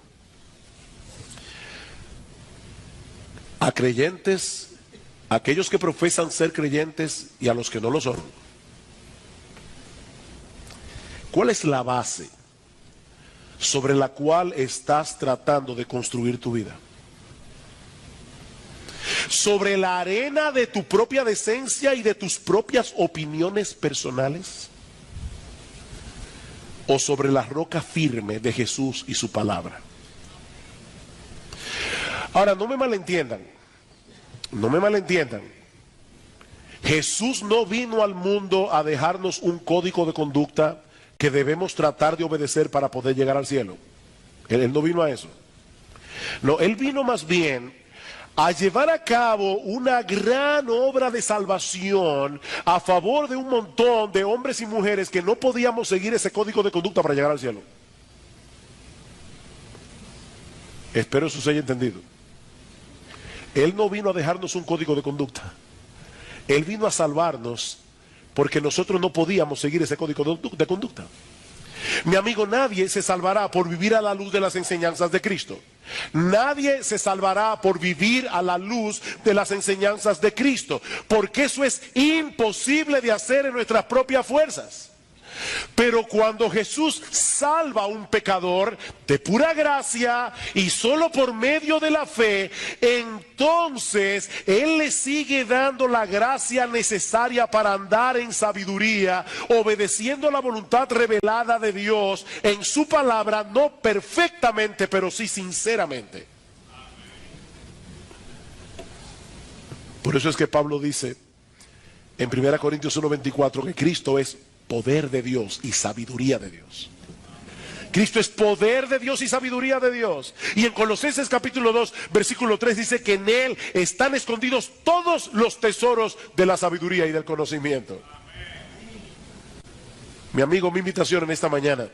a creyentes, a aquellos que profesan ser creyentes y a los que no lo son, ¿cuál es la base sobre la cual estás tratando de construir tu vida? ¿Sobre la arena de tu propia decencia y de tus propias opiniones personales? ¿O sobre la roca firme de Jesús y su palabra? Ahora, no me malentiendan. Jesús no vino al mundo a dejarnos un código de conducta que debemos tratar de obedecer para poder llegar al cielo. Él no vino a eso. No, Él vino más bien a llevar a cabo una gran obra de salvación a favor de un montón de hombres y mujeres que no podíamos seguir ese código de conducta para llegar al cielo. Espero eso se haya entendido. Él no vino a dejarnos un código de conducta. Él vino a salvarnos porque nosotros no podíamos seguir ese código de conducta. Mi amigo, nadie se salvará por vivir a la luz de las enseñanzas de Cristo. Nadie se salvará por vivir a la luz de las enseñanzas de Cristo, porque eso es imposible de hacer en nuestras propias fuerzas. Pero cuando Jesús salva a un pecador de pura gracia y solo por medio de la fe, entonces Él le sigue dando la gracia necesaria para andar en sabiduría, obedeciendo la voluntad revelada de Dios en su palabra, no perfectamente, pero sí sinceramente. Por eso es que Pablo dice en 1 Corintios 1:24 que Cristo es poder de Dios y sabiduría de Dios. Cristo es poder de Dios y sabiduría de Dios. Y en Colosenses capítulo 2 versículo 3 dice que en Él están escondidos todos los tesoros de la sabiduría y del conocimiento. Mi amigo, mi invitación en esta mañana